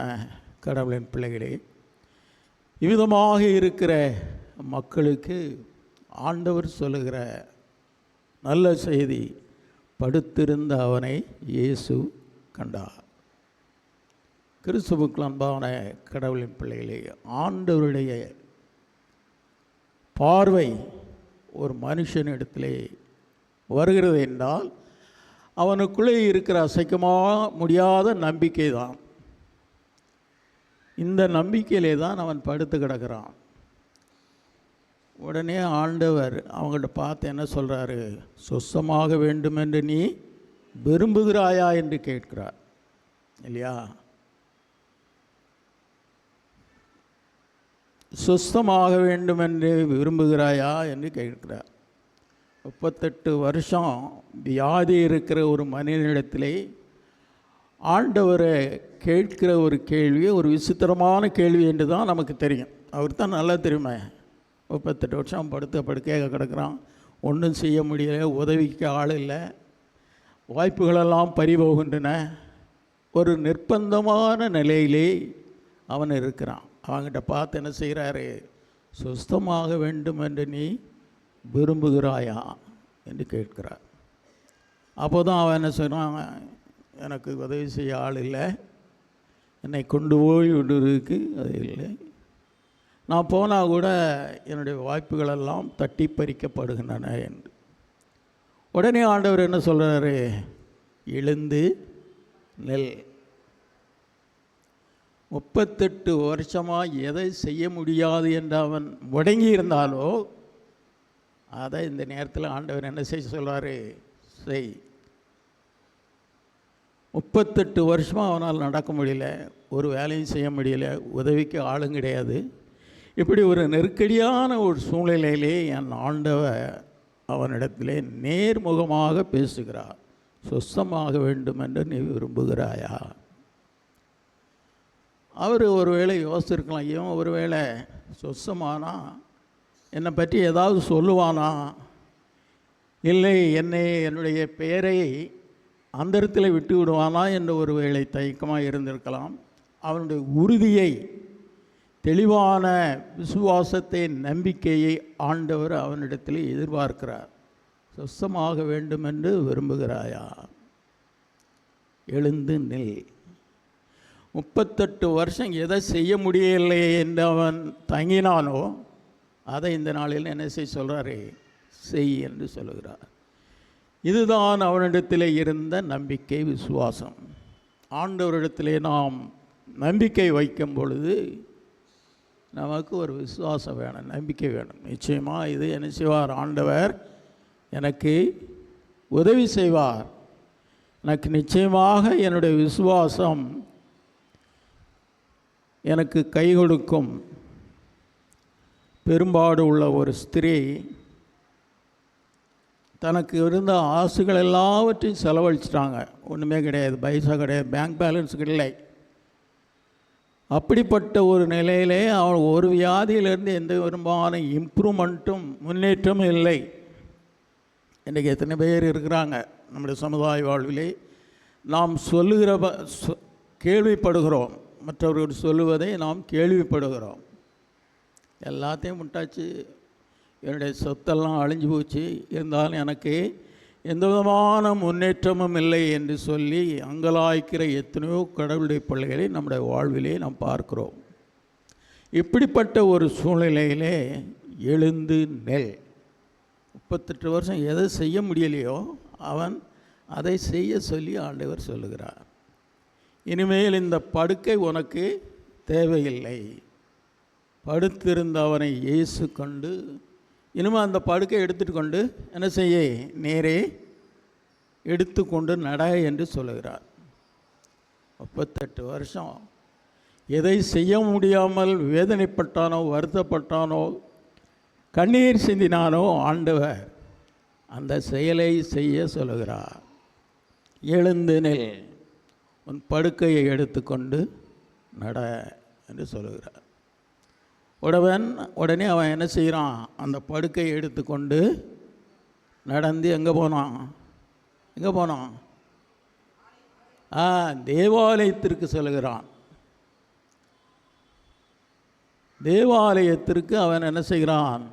கடவுளின் பிள்ளைகளே, இவ்விதமாக இருக்கிற மக்களுக்கு ஆண்டவர் சொல்லுகிற நல்ல செய்தி, படுத்திருந்த அவனை இயேசு கண்டார். கிறிஸ்துவுக்கு அன்பான கடவுளின் பிள்ளைகளே, ஆண்டவருடைய பார்வை ஒரு மனுஷனிடத்திலே வருகிறது என்றால் அவனுக்குள்ளே இருக்கிற அசைக்க முடியாத நம்பிக்கை தான். இந்த நம்பிக்கையிலே தான் அவன் படுத்து கிடக்கிறான். உடனே ஆண்டவர் அவங்கள்ட்ட பார்த்து என்ன சொல்கிறாரு, சொஸ்தமாக வேண்டும் என்று நீ விரும்புகிறாயா என்று கேட்கிறார் இல்லையா? சுஸ்தமாக வேண்டும் என்று விரும்புகிறாயா என்று கேட்கிறார். 38 வருஷம் வியாதி இருக்கிற ஒரு மனிதனிடத்திலே ஆண்டவரை கேட்கிற ஒரு கேள்வி ஒரு விசித்திரமான கேள்வி என்று தான் நமக்கு தெரியும். அவர் தான் நல்லா தெரியுமே. 38 வருஷம் படுக்கையாக கிடக்கிறான், ஒன்றும் செய்ய முடியல, உதவிக்கு ஆள் இல்லை, வாய்ப்புகளெல்லாம் பறிபோகின்றன. ஒரு நிர்பந்தமான நிலையிலே அவன் இருக்கிறான். அவங்ககிட்ட பார்த்து என்ன செய்கிறாரு, சுஸ்தமாக வேண்டும் என்று நீ விரும்புகிறாயா என்று கேட்கிறார். அப்போ தான் அவன் என்ன சொல்கிறான், எனக்கு உதவி செய்ய ஆள் இல்லை, என்னை கொண்டு போய் விடுறதுக்கு அது இல்லை, நான் போனால் கூட என்னுடைய வாய்ப்புகளெல்லாம் தட்டி பறிக்கப்படுகின்றன என்று. உடனே ஆண்டவர் என்ன சொல்கிறாரு, எழுந்து நெல். 38 வருஷமாக எதை செய்ய முடியாது என்று அவன் முடங்கி இருந்தாலோ அதை இந்த நேரத்தில் ஆண்டவர் என்ன செய்ய சொல்கிறாரு, செய். 38 வருஷமாக அவனால் நடக்க முடியல, ஒரு வேலையும் செய்ய முடியல, உதவிக்கு ஆளும் கிடையாது. இப்படி ஒரு நெருக்கடியான ஒரு சூழ்நிலையிலே என் ஆண்டவர் அவனிடத்திலே நேர்முகமாக பேசுகிறார். சொஸ்தமாக வேண்டும் என்று நீ விரும்புகிறாயா? அவர் ஒருவேளை யோசிச்சிருக்கலாம், இவன் ஒருவேளை சொஸ்தமானா என்னை பற்றி ஏதாவது சொல்லுவானா, இல்லை என்னுடைய பெயரை அந்தரத்தில் விட்டு விடுவானா என்ற ஒரு வேளை தயக்கமாக இருந்திருக்கலாம். அவனுடைய உறுதியை, தெளிவான விசுவாசத்தை, நம்பிக்கையை ஆண்டவர் அவனிடத்தில் எதிர்பார்க்கிறார். சொஸ்தமாக வேண்டும் என்று விரும்புகிறாயா? எழுந்து நில். 38 வருஷம் எதை செய்ய முடியலையே என்று அவன் தங்கினானோ அதை இந்த நாளில் என்ன செய்ய சொல்கிறாரே, செய் என்று சொல்லுகிறார். இதுதான் அவனிடத்தில் இருந்த நம்பிக்கை, விசுவாசம். ஆண்டவரிடத்திலே நாம் நம்பிக்கை வைக்கும் பொழுது நமக்கு ஒரு விசுவாசம் வேணும், நம்பிக்கை வேணும். நிச்சயமாக இது என்ன செய்வார், ஆண்டவர் எனக்கு உதவி செய்வார், எனக்கு நிச்சயமாக என்னுடைய விசுவாசம் எனக்கு கை கொடுக்கும். பெரும்பாடு உள்ள ஒரு ஸ்திரீ தனக்கு இருந்த ஆசைகள் எல்லாவற்றையும் செலவழிச்சிட்டாங்க. ஒன்றுமே கிடையாது, பைசா கிடையாது, பேங்க் பேலன்ஸ் இல்லை. அப்படிப்பட்ட ஒரு நிலையிலே அவள் ஒரு வியாதியிலிருந்து எந்த விதமான இம்ப்ரூவ்மெண்ட்டும் முன்னேற்றமும் இல்லை. இன்றைக்கி எத்தனை பேர் இருக்கிறாங்க நம்முடைய சமுதாய வாழ்விலே, நாம் சொல்லுகிற கேள்விப்படுகிறோம், மற்றவர்கள் சொல்லுவதை நாம் கேள்விப்படுகிறோம். எல்லாத்தையும் முட்டாச்சு, என்னுடைய சொத்தெல்லாம் அழிஞ்சு போச்சு, இருந்தாலும் எனக்கு எந்த விதமான முன்னேற்றமும் இல்லை என்று சொல்லி அங்கலாய்க்கிற எத்தனையோ கடவுளுடைய பிள்ளைகளை நம்முடைய வாழ்விலே நாம் பார்க்கிறோம். இப்படிப்பட்ட ஒரு சூழ்நிலையிலே எழுந்து நெல். 38 வருஷம் எதை செய்ய முடியலையோ அவன் அதை செய்ய சொல்லி ஆண்டவர் சொல்லுகிறார். இனிமேல் இந்த படுக்கை உனக்கு தேவையில்லை. படுத்திருந்த அவனை இயேசு கண்டு, இனிமேல் அந்த படுக்கை எடுத்துகிட்டு கொண்டு என்ன செய்ய, நேரே எடுத்துக்கொண்டு நட என்று சொல்லுகிறார். 38 வருஷம் எதை செய்ய முடியாமல் வேதனைப்பட்டானோ, வருத்தப்பட்டானோ, கண்ணீர் சிந்தினானோ, ஆண்டவர் அந்த செயலை செய்ய சொல்லுகிறார். எழுந்து நில், உன் படுக்கையை எடுத்துக்கொண்டு நட என்று சொல்லுகிறார். உடனே அவன் என்ன செய்கிறான், அந்த படுக்கையை எடுத்துக்கொண்டு நடந்து எங்கே போனான், தேவாலயத்திற்கு செல்கிறான். தேவாலயத்திற்கு அவன் என்ன செய்கிறான்,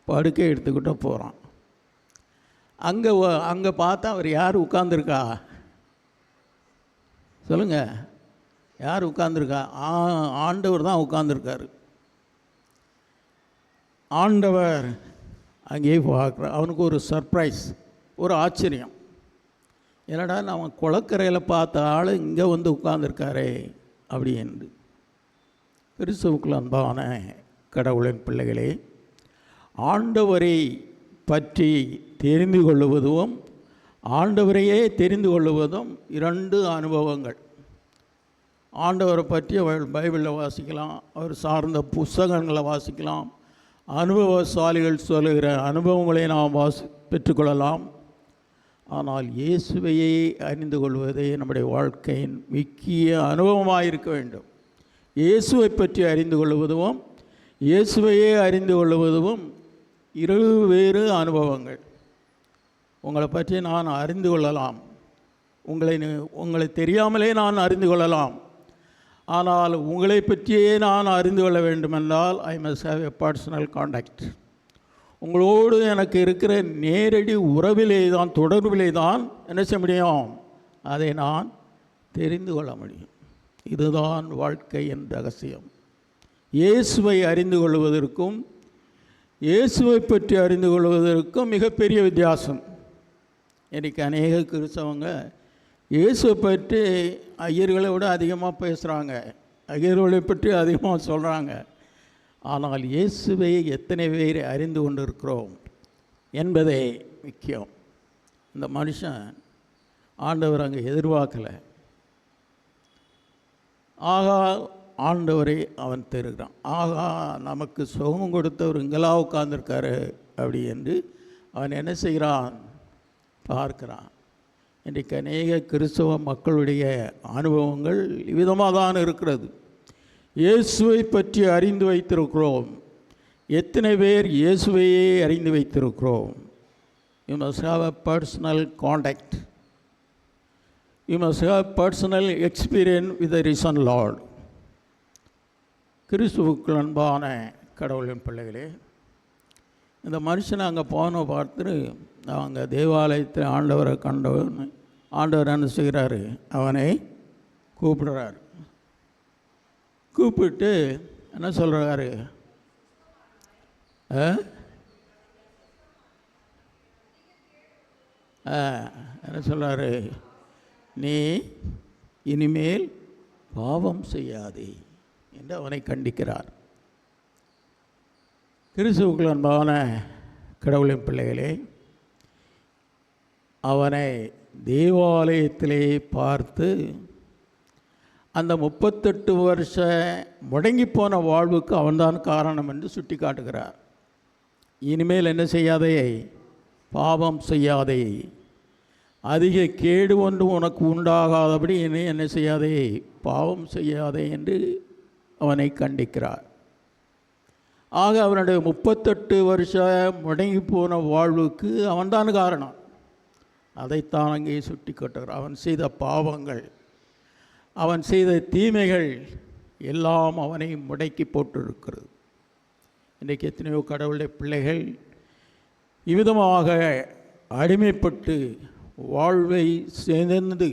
படுக்கை எடுத்துக்கிட்டு போகிறான். அங்கே பார்த்தா அவர் யார் உட்கார்ந்துருக்கா சொல்லுங்கள், யார் உட்கார்ந்துருக்கா? ஆண்டவர் தான் உட்கார்ந்துருக்காரு. ஆண்டவர் அங்கேயே பார்க்குறான். அவனுக்கு ஒரு சர்ப்ரைஸ், ஒரு ஆச்சரியம். என்னடா அவன் குளக்கரையில் பார்த்த ஆள் இங்கே வந்து உட்கார்ந்துருக்காரே அப்படின்னு. கிறிஸ்துவுக்குள் அன்பான கடவுளின் பிள்ளைகளே, ஆண்டவரை பற்றி தெரிந்து கொள்ளுவதும் ஆண்டவரையே தெரிந்து கொள்ளுவதும் 2 அனுபவங்கள். ஆண்டவரை பற்றி அவள் பைபிளில் வாசிக்கலாம், அவர் சார்ந்த புஸ்தகங்களை வாசிக்கலாம், அனுபவசாலிகள் சொல்லுகிற அனுபவங்களை நாம் பெற்றுக்கொள்ளலாம். ஆனால் இயேசுவையே அறிந்து கொள்வதே நம்முடைய வாழ்க்கையின் முக்கிய அனுபவமாக இருக்க வேண்டும். இயேசுவை பற்றி அறிந்து கொள்வதும் இயேசுவையே அறிந்து கொள்வதும் 2 வேறு அனுபவங்கள். உங்களை பற்றி நான் அறிந்து கொள்ளலாம், உங்களை தெரியாமலே நான் அறிந்து கொள்ளலாம். ஆனால் உங்களை பற்றியே நான் அறிந்து கொள்ள வேண்டுமென்றால் I must have a personal contact. உங்களோடு எனக்கு இருக்கிற நேரடி உறவிலே தான், தொடர்பிலே தான் என்ன செய்ய முடியும், அதை நான் தெரிந்து கொள்ள முடியும். இதுதான் வாழ்க்கையின் ரகசியம். இயேசுவை அறிந்து கொள்வதற்கும் இயேசுவை பற்றி அறிந்து கொள்வதற்கும் மிகப்பெரிய வித்தியாசம். இன்றைக்கி அநேக கிறிஸ்தவங்க இயேசுவை பற்றி ஐயர்களை விட அதிகமாக பேசுகிறாங்க, ஐயர்களை பற்றி அதிகமாக சொல்கிறாங்க. ஆனால் இயேசுவை எத்தனை பேர் அறிந்து கொண்டிருக்கிறோம் என்பதே முக்கியம். இந்த மனுஷன் ஆண்டவர் அங்கே எதிர்பார்க்கலை. ஆகா ஆண்டவரை அவன் தேடுகிறான். ஆகா நமக்கு சுகம் கொடுத்தவர் இங்கெல்லாம் உட்கார்ந்துருக்காரு அப்படி என்று அவன் என்ன செய்கிறான், பார்க்கிறான். இன்றைக்கு அநேக கிறிஸ்தவ மக்களுடைய அனுபவங்கள் இவ்விதமாக தான் இருக்கிறது. இயேசுவை பற்றி அறிந்து வைத்திருக்கிறோம். எத்தனை பேர் இயேசுவையே அறிந்து வைத்திருக்கிறோம்? You must have a personal contact. You must have personal experience with the risen Lord. கிறிஸ்துவுக்கு அன்பான கடவுளின் பிள்ளைகளே, இந்த மனுஷனை அங்கே போன பார்த்துட்டு அவங்க தேவாலயத்தில் ஆண்டவரை கண்டவன் ஆண்டவர் என்ன செய்கிறாரு, அவனை கூப்பிடுறாரு. கூப்பிட்டு என்ன சொல்கிறாரு, என்ன சொல்கிறாரு, நீ இனிமேல் பாவம் செய்யாதே என்று அவனை கண்டிக்கிறார். கிறிஸ்துவுக்குள் அன்பான கடவுளின் பிள்ளைகளே, அவனை தேவாலயத்திலே பார்த்து அந்த 38 வருஷ முடங்கி போன வாழ்வுக்கு அவன்தான் காரணம் என்று சுட்டி காட்டுகிறார். இனிமேல் என்ன செய்யாதே, பாவம் செய்யாதே, அதிக கேடு ஒன்று உனக்கு உண்டாகாதபடி இனி என்ன செய்யாதே, பாவம் செய்யாதே என்று அவனை கண்டிக்கிறார். ஆக அவனுடைய 38 வருஷ முடங்கி போன வாழ்வுக்கு அவன்தான் காரணம். அதைத்தான் அங்கே சுட்டி காட்டுகிறார். அவன் செய்த பாவங்கள், அவன் செய்த தீமைகள் எல்லாம் அவனை முடக்கி போட்டிருக்கிறது. இன்றைக்கு எத்தனையோ கடவுளுடைய பிள்ளைகள் இவ்விதமாக அடிமைப்பட்டு வாழ்வை சேர்ந்து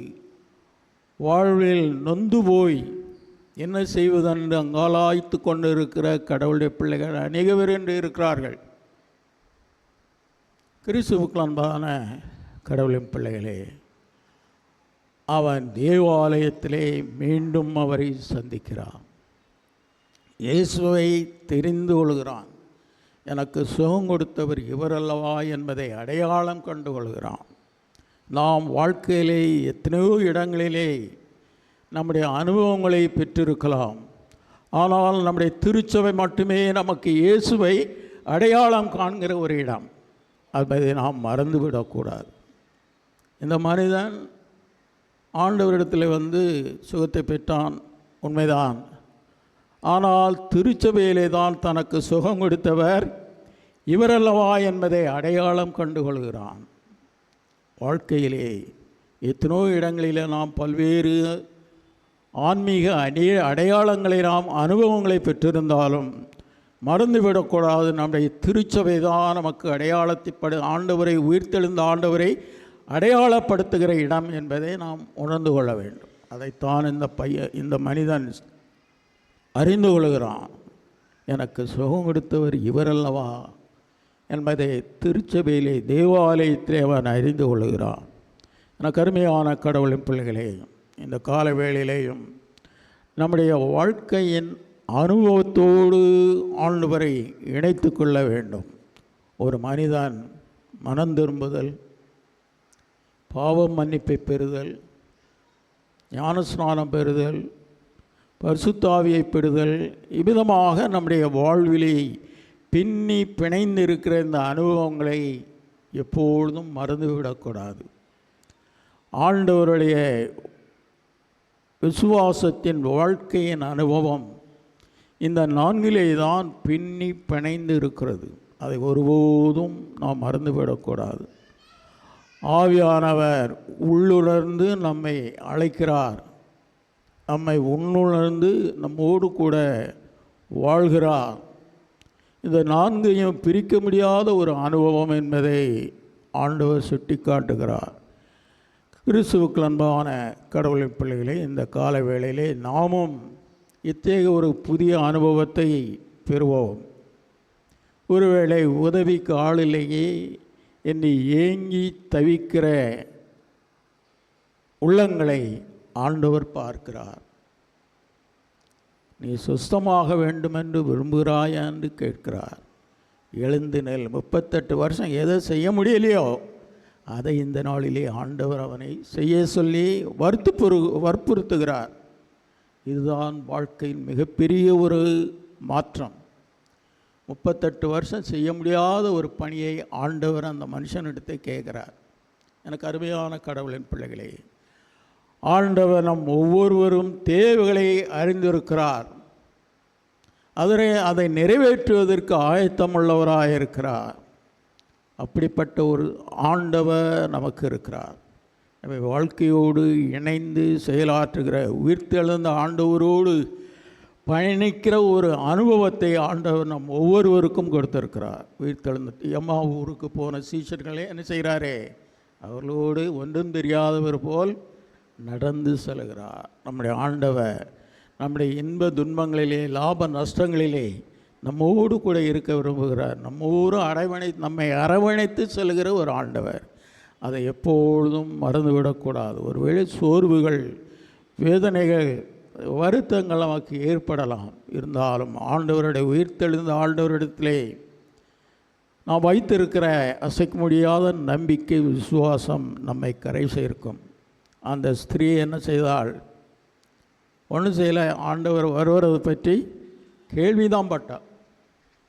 வாழ்வில் நொந்து போய் என்ன செய்வதென்று அங்காலாய்த்து கொண்டு இருக்கிற கடவுளுடைய பிள்ளைகள் அநேக பேர் என்று இருக்கிறார்கள். கிறிஸ்துவுக்கு அன்பான கடவுளின் பிள்ளைகளே, அவன் தேவாலயத்திலே மீண்டும் அவரை சந்திக்கிறான். இயேசுவை தெரிந்து கொள்கிறான். எனக்கு சுகம் கொடுத்தவர் இவரல்லவா என்பதை அடையாளம் கண்டு கொள்கிறான். நாம் வாழ்க்கையிலே எத்தனையோ இடங்களிலே நம்முடைய அனுபவங்களை பெற்றிருக்கலாம். ஆனால் நம்முடைய திருச்சபை மட்டுமே நமக்கு இயேசுவை அடையாளம் காண்கிற ஒரு இடம். அதை நாம் மறந்துவிடக்கூடாது. இந்த மனிதன் ஆண்டவரிடத்தில் வந்து சுகத்தை பெற்றான், உண்மைதான். ஆனால் திருச்சபையிலே தான் தனக்கு சுகம் கொடுத்தவர் இவரல்லவா என்பதை அடையாளம் கண்டு கொள்கிறான். வாழ்க்கையிலே எத்தனோ இடங்களிலே நாம் பல்வேறு ஆன்மீக அடையாளங்களை நாம் அனுபவங்களை பெற்றிருந்தாலும் மறந்துவிடக்கூடாது. நம்முடைய திருச்சபை தான் நமக்கு அடையாளத்தை ஆண்டவரை உயிர்த்தெழுந்த ஆண்டவரை அடையாளப்படுத்துகிற இடம் என்பதை நாம் உணர்ந்து கொள்ள வேண்டும். அதைத்தான் இந்த மனிதன் அறிந்து கொள்கிறான். எனக்கு சுகம் கொடுத்தவர் இவரல்லவா என்பதை திருச்சபையிலே தேவாலயத்திலே அவன் அறிந்து கொள்கிறான். எனக்கு அருமையான கடவுளின் பிள்ளைகளே, இந்த கால வேளையிலேயும் நம்முடைய வாழ்க்கையின் அனுபவத்தோடு ஆண்டவரை இணைத்து கொள்ள வேண்டும். ஒரு மனிதன் மனம் திரும்புதல், பாவம் மன்னிப்பை பெறுதல், ஞானஸ்நானம் பெறுதல், பரிசுத்தாவியை பெறுதல், இவ்விதமாக நம்முடைய வாழ்விலே பின்னி பிணைந்திருக்கிற இந்த அனுபவங்களை எப்பொழுதும் மறந்துவிடக்கூடாது. ஆண்டவருடைய விசுவாசத்தின் வாழ்க்கையின் அனுபவம் இந்த 4 தான் பின்னி பிணைந்து இருக்கிறது. அதை ஒருபோதும் நாம் மறந்துவிடக்கூடாது. ஆவியானவர் உள்ளுணர்ந்து நம்மை அழைக்கிறார், நம்மை உள்னுணர்ந்து நம்மோடு கூட வாழ்கிறார். இந்த 4ஐயும் பிரிக்க முடியாத ஒரு அனுபவம் என்பதை ஆண்டவர் சுட்டி காட்டுகிறார். கிறிஸ்துவுக்கு அன்பான கடவுளின் பிள்ளைகளே, இந்த கால வேளையிலே நாமும் இத்தகைய ஒரு புதிய அனுபவத்தை பெறுவோம். ஒருவேளை உதவிக்கு ஆளிலேயே என்னை ஏங்கி தவிக்கிற உள்ளங்களை ஆண்டவர் பார்க்கிறார். நீ சுஸ்தமாக வேண்டுமென்று விரும்புகிறாயா என்று கேட்கிறார். எழுந்து நெல். 38 வருஷம் எதை செய்ய முடியலையோ அதை இந்த நாளிலே ஆண்டவர் அவனை செய்ய சொல்லி வற்புறுத்துகிறார். இதுதான் வாழ்க்கையின் மிகப்பெரிய ஒரு மாற்றம். 38 வருஷம் செய்ய முடியாத ஒரு பணியை ஆண்டவர் அந்த மனுஷனிடத்தை கேட்குறார். எனக்கு அருமையான கடவுளின் பிள்ளைகளே, ஆண்டவர் நம் ஒவ்வொருவரும் தேவைகளை அறிந்திருக்கிறார். அதை நிறைவேற்றுவதற்கு ஆயத்தமுள்ளவராக இருக்கிறார். அப்படிப்பட்ட ஒரு ஆண்டவர் நமக்கு இருக்கிறார். நம்ம வாழ்க்கையோடு இணைந்து செயலாற்றுகிற உயிர்த்தெழுந்த ஆண்டவரோடு பயணிக்கிற ஒரு அனுபவத்தை ஆண்டவர் நம் ஒவ்வொருவருக்கும் கொடுத்திருக்கிறார். உயிர்த்தெழுந்த எம்மா ஊருக்கு போன சீஷர்களே என்ன செய்கிறாரே, அவர்களோடு ஒன்றும் தெரியாதவர் போல் நடந்து செல்கிறார். நம்முடைய ஆண்டவர் நம்முடைய இன்ப துன்பங்களிலே லாப நஷ்டங்களிலே நம்மோடு கூட இருக்க விரும்புகிறார். நம்மை அரவணைத்து செல்கிற ஒரு ஆண்டவர். அதை எப்பொழுதும் மறந்துவிடக்கூடாது. ஒருவேளை சோர்வுகள், வேதனைகள், வருத்தங்கள் நமக்கு ஏற்படலாம். இருந்தாலும் ஆண்டவருடைய உயிர்த்தெழுந்த ஆண்டவரிடத்திலே நாம் வைத்திருக்கிற அசைக்க முடியாத நம்பிக்கை, விசுவாசம் நம்மை கரை சேர்க்கும். அந்த ஸ்திரீ என்ன செய்தாள்? ஒன்றும் செய்யலை. ஆண்டவர் வருவதை பற்றி கேள்விதான் பட்டாள்,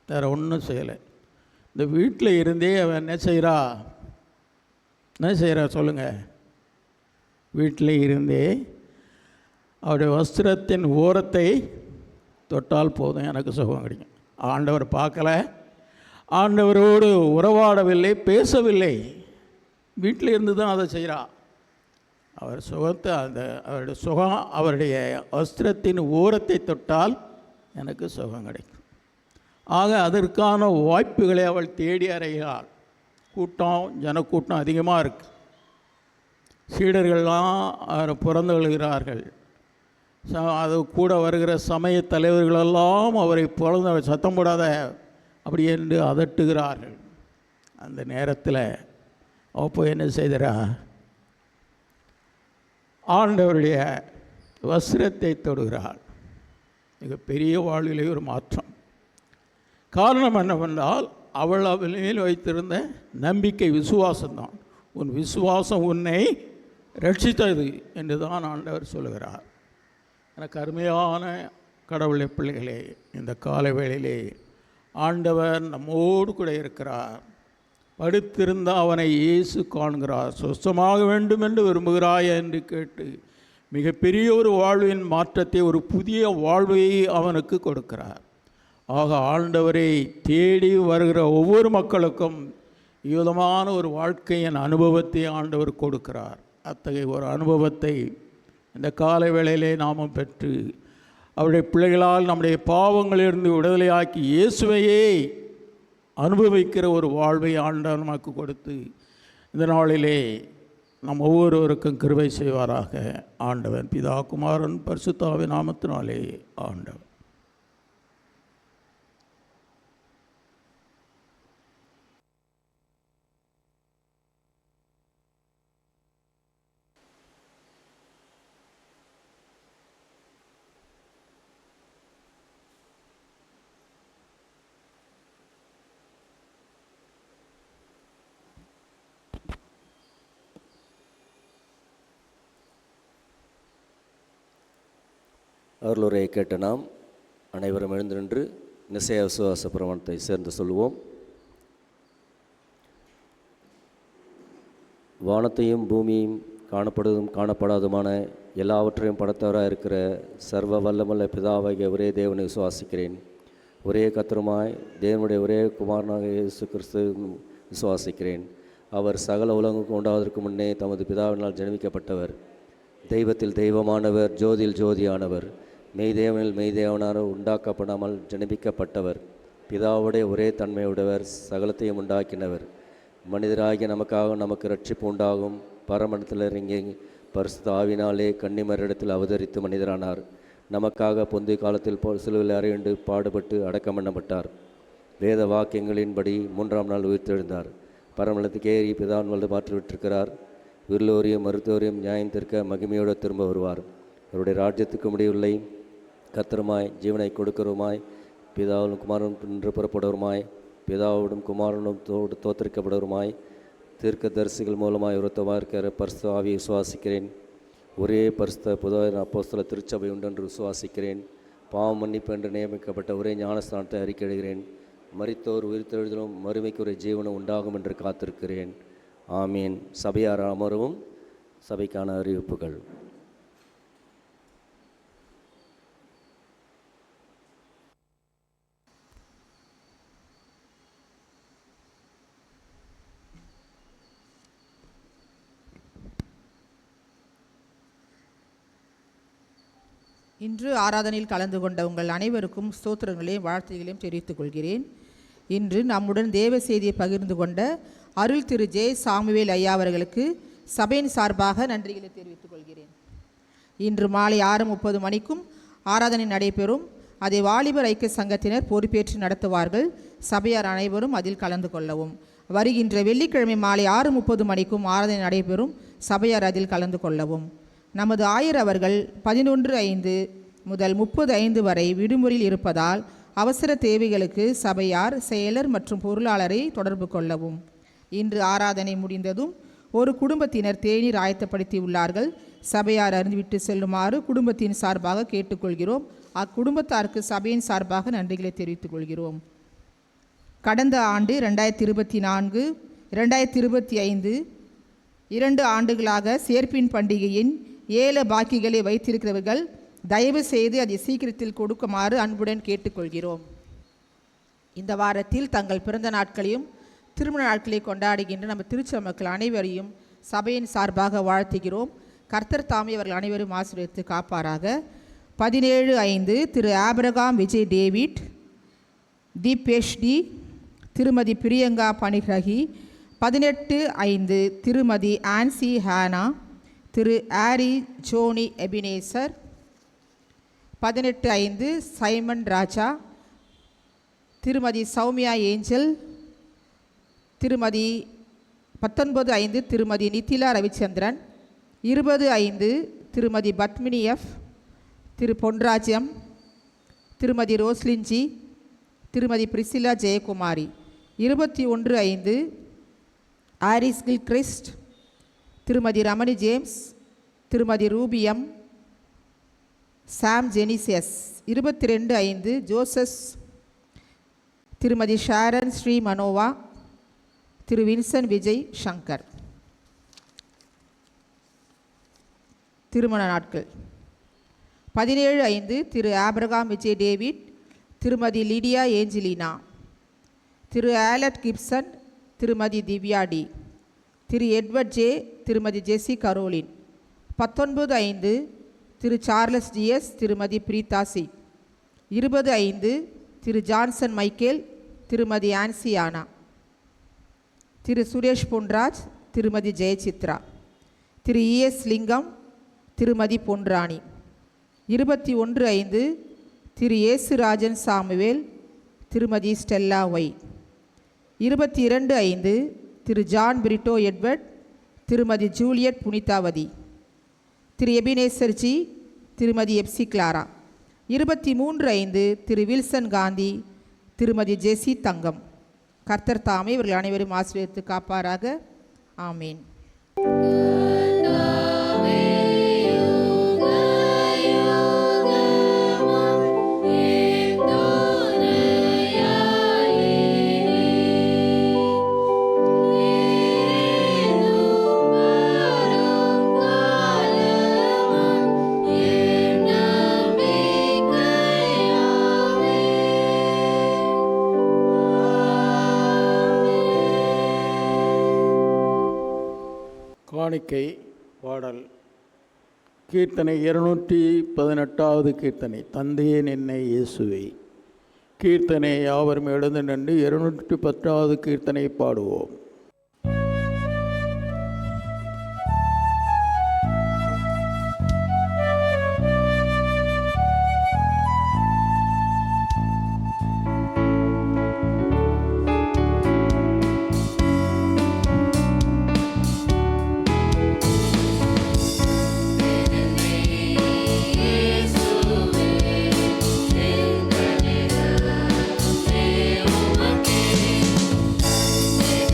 வேறு ஒன்றும் செய்யலை. இந்த வீட்டில் இருந்தே அவன் என்ன செய்கிறா சொல்லுங்கள்? வீட்டில் இருந்தே அவருடைய வஸ்திரத்தின் ஓரத்தை தொட்டால் போதும், எனக்கு சுகம் கிடைக்கும். ஆண்டவர் பார்க்கல, ஆண்டவரோடு உறவாடவில்லை, பேசவில்லை. வீட்டில் இருந்து தான் அதை செய்கிறா. அவர் சுகத்தை அவருடைய சுகம் அவருடைய வஸ்திரத்தின் ஓரத்தை தொட்டால் எனக்கு சுகம் கிடைக்கும். ஆக அதற்கான வாய்ப்புகளை அவள் தேடி அறைகிறாள். ஜனக்கூட்டம் அதிகமாக இருக்குது. சீடர்கள்லாம் அவர் பிறந்து கொள்கிறார்கள். அது கூட வருகிற சமய தலைவர்களெல்லாம் அவரை பிறந்த சத்தம் போடாத அப்படி என்று அதட்டுகிறார்கள். அந்த நேரத்தில் அப்போ என்ன செய்கிறா? ஆண்டவருடைய வஸ்திரத்தை தொடுகிறாள். மிகப்பெரிய வாழ்விலே ஒரு மாற்றம். காரணம் என்னவென்றால் அவள் மேல் வைத்திருந்த நம்பிக்கை, விசுவாசம்தான். உன் விசுவாசம் உன்னை ரட்சித்தது என்று தான் ஆண்டவர் சொல்லுகிறார். எனக்கு அருமையான கடவுளை பிள்ளைகளே, இந்த கால வேளையிலே ஆண்டவர் நம்மோடு கூட இருக்கிறார். படுத்திருந்த அவனை இயேசு காண்கிறார். சுத்தமாக வேண்டும் என்று விரும்புகிறாய் என்று கேட்டு மிகப்பெரிய ஒரு வாழ்வின் மாற்றத்தை, ஒரு புதிய வாழ்வை அவனுக்கு கொடுக்கிறார். ஆக ஆண்டவரை தேடி வருகிற ஒவ்வொரு மக்களுக்கும் விதமான ஒரு வாழ்க்கையின் அனுபவத்தை ஆண்டவர் கொடுக்கிறார். அத்தகைய ஒரு அனுபவத்தை இந்த கால வேளையிலே நாமும் பெற்று அவருடைய பிள்ளைகளால் நம்முடைய பாவங்களிலிருந்து விடுதலையாக்கி இயேசுவையே அனுபவிக்கிற ஒரு வாழ்வை ஆண்டவர் நமக்கு கொடுத்து இந்த நாளிலே நம் ஒவ்வொருவருக்கும் கிருபை செய்வாராக. ஆண்டவன் பிதா, குமாரன், பரிசுத்த ஆவியின் நாமத்தினாலே ஆண்டவர். அருளுரையை கேட்ட நாம் அனைவரும் எழுந்து நின்று நிச்சய விசுவாச பிரமாணத்தை சேர்ந்து சொல்லுவோம். வானத்தையும் பூமியையும் காணப்படுவதும் காணப்படாதுமான எல்லாவற்றையும் படைத்தவராக இருக்கிற சர்வ வல்லமுள்ள பிதாவாகிய ஒரே தேவனை விசுவாசிக்கிறேன். ஒரே கர்த்தருமாய் தேவனுடைய ஒரே குமாரனாக இயேசு கிறிஸ்து விசுவாசிக்கிறேன். அவர் சகல உலகம் உண்டாவதற்கு முன்னே தமது பிதாவினால் ஜெனிக்கப்பட்டவர். தெய்வத்தில் தெய்வமானவர், ஜோதியில் ஜோதியானவர், மெய்தேவனில் மெய்தேவனானவர், உண்டாக்கப்படாமல் ஜெனிக்கப்பட்டவர். பிதாவுடைய ஒரே தன்மையுடையவர், சகலத்தையும் உண்டாக்கினவர். மனிதராகிய நமக்கு ரட்சிப்பு உண்டாகும் பரமண்டலத்தில் இறங்கி பரிசுத்த ஆவினாலே கன்னிமரிடத்தில் அவதரித்து மனிதரானார். நமக்காக பொந்தைய காலத்தில் சிலுவையில் அறையுண்டு பாடுபட்டு அடக்கம் பண்ணப்பட்டார். வேத வாக்கியங்களின்படி 3ஆம் நாள் உயிர்த்தெழுந்தார். பரமண்டலத்துக்கு ஏறி பிதாவின் வலது பாற்றில் விட்டிருக்கிறார். விருளோரையும் மருத்துவரையும் நியாயத்திற்க மகிமையோடு திரும்ப வருவார். அவருடைய ராஜ்யத்துக்கு முடிவில்லை. கர்த்தருமாய் ஜீவனை கொடுக்கிறவருமாய் பிதாவும் குமாரனும் நின்று புறப்படுவருமாய் பிதாவோடும் குமாரனும் தோத்தரிக்கப்படுவருமாய் தீர்க்க தரிசிகள் மூலமாய் உரத்தமாக இருக்கிற பரிசுத்த ஆவியை விசுவாசிக்கிறேன். ஒரே பரிசுத்த புதாய அப்போஸ்தல திருச்சபை உண்டென்று விசுவாசிக்கிறேன். பாவம் மன்னிப்பு என்று நியமிக்கப்பட்ட ஒரே ஞானஸ்தானத்தை அறிக்கையிடுகிறேன். மரித்தோர் உயிர்த்தெழுதலும் மறுமைக்குரிய ஜீவனம் உண்டாகும் என்று காத்திருக்கிறேன். ஆமீன். சபையார் அமரவும். சபைக்கான அறிவிப்புகள். இன்று ஆராதனையில் கலந்து கொண்ட உங்கள் அனைவருக்கும் ஸ்தோத்திரங்களையும் வாழ்த்துகளையும் தெரிவித்துக் கொள்கிறேன். இன்று நம்முடன் தேவ செய்தியை பகிர்ந்து கொண்ட அருள் திரு ஜே சாமுவேல் ஐயா அவர்களுக்கு சபையின் சார்பாக நன்றிகளை தெரிவித்துக் கொள்கிறேன். இன்று மாலை 6:30 மணிக்கும் ஆராதனை நடைபெறும். அதை வாலிபர் ஐக்கிய சங்கத்தினர் பொறுப்பேற்று நடத்துவார்கள். சபையார் அனைவரும் அதில் கலந்து கொள்ளவும். வருகின்ற வெள்ளிக்கிழமை மாலை 6:30 மணிக்கும் ஆராதனை நடைபெறும். சபையார் அதில் கலந்து கொள்ளவும். நமது ஆயர் அவர்கள் 11:05 முதல் 30:05 வரை விடுமுறையில் இருப்பதால் அவசர தேவைகளுக்கு சபையார், செயலர் மற்றும் பொருளாளரை தொடர்பு கொள்ளவும். இன்று ஆராதனை முடிந்ததும் ஒரு குடும்பத்தினர் தேநீர் ஆயத்தப்படுத்தி உள்ளார்கள். சபையார் அறிந்துவிட்டு செல்லுமாறு குடும்பத்தின் சார்பாக கேட்டுக்கொள்கிறோம். அக்குடும்பத்தாருக்கு சபையின் சார்பாக நன்றிகளை தெரிவித்துக் கொள்கிறோம். கடந்த ஆண்டு 2024, 2025 2 ஆண்டுகளாக சேர்ப்பின் பண்டிகையின் 7 பாக்கிகளை வைத்திருக்கிறவர்கள் தயவு செய்து அதை சீக்கிரத்தில் கொடுக்குமாறு அன்புடன் கேட்டுக்கொள்கிறோம். இந்த வாரத்தில் தங்கள் பிறந்த நாட்களையும் திருமண நாட்களை கொண்டாடுகின்ற நம்ம திருச்சபை மக்கள் அனைவரையும் சபையின் சார்பாக வாழ்த்துகிறோம். கர்த்தர் தாமே அவர்கள் அனைவரும் ஆசீர்வதித்து காப்பாராக. 17:05 திரு ஆபிரகாம் விஜய் டேவிட், தீபேஷ்டி, திருமதி பிரியங்கா பனிகிரகி. 18:05 திருமதி ஆன்சி ஹானா, திரு ஆரி ஜோனி எபினேசர். 18:05 சைமன் ராஜா, திருமதி சௌமியா ஏஞ்சல். 19:05 திருமதி நித்திலா ரவிச்சந்திரன். 20:05 திருமதி பத்மினி எஃப், திரு பொன்ராஜ்யம், திருமதி ரோஸ்லின்ஜி, திருமதி Priscilla Jayakumari. 21:05 Harris Gilchrist, திருமதி ரமணி ஜேம்ஸ், திருமதி ரூபியம், சாம் ஜெனிசியஸ். 22:05 ஜோசஸ், திருமதி ஷாரன் ஸ்ரீ மனோவா, திரு வின்சன் விஜய் சங்கர். திருமண நாட்கள். 17:05 திரு ஆபிரகாம் விஜய் டேவிட், திருமதி லிடியா ஏஞ்சலினா, திரு ஆலட் கிப்சன், திருமதி திவ்யா டி, திரு எட்வர்ட் ஜே, திருமதி ஜெசி கரோலின். 19:05 திரு சார்லஸ் ஜிஎஸ், திருமதி பிரீதா சி. 20:05 திரு ஜான்சன் மைக்கேல், திருமதி ஆன்சியானா, திரு சுரேஷ் பொன்ராஜ், திருமதி ஜெயசித்ரா, திரு இஎஸ் லிங்கம், திருமதி பொன்ராணி. 21:05 திரு ஏசுராஜன் சாமுவேல், திருமதி ஸ்டெல்லா ஒய். 22:05 திரு ஜான் பிரிட்டோ எட்வர்ட், திருமதி ஜூலியட் புனிதாவதி, திரு எபினேசர் ஜி, திருமதி எப்சி கிளாரா. 23:05 திரு வில்சன் காந்தி, திருமதி ஜெசி தங்கம். கர்த்தர் தாமே இவர்கள் அனைவரும் ஆசீர்வதித்து காப்பாராக. ஆமீன். காணிக்கை பாடல். கீர்த்தனை 218வது கீர்த்தனை. தந்தையே என்னை இயேசுவே. கீர்த்தனை யாவரும் எழுந்து நின்று 210வது கீர்த்தனை பாடுவோம்.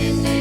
Amen.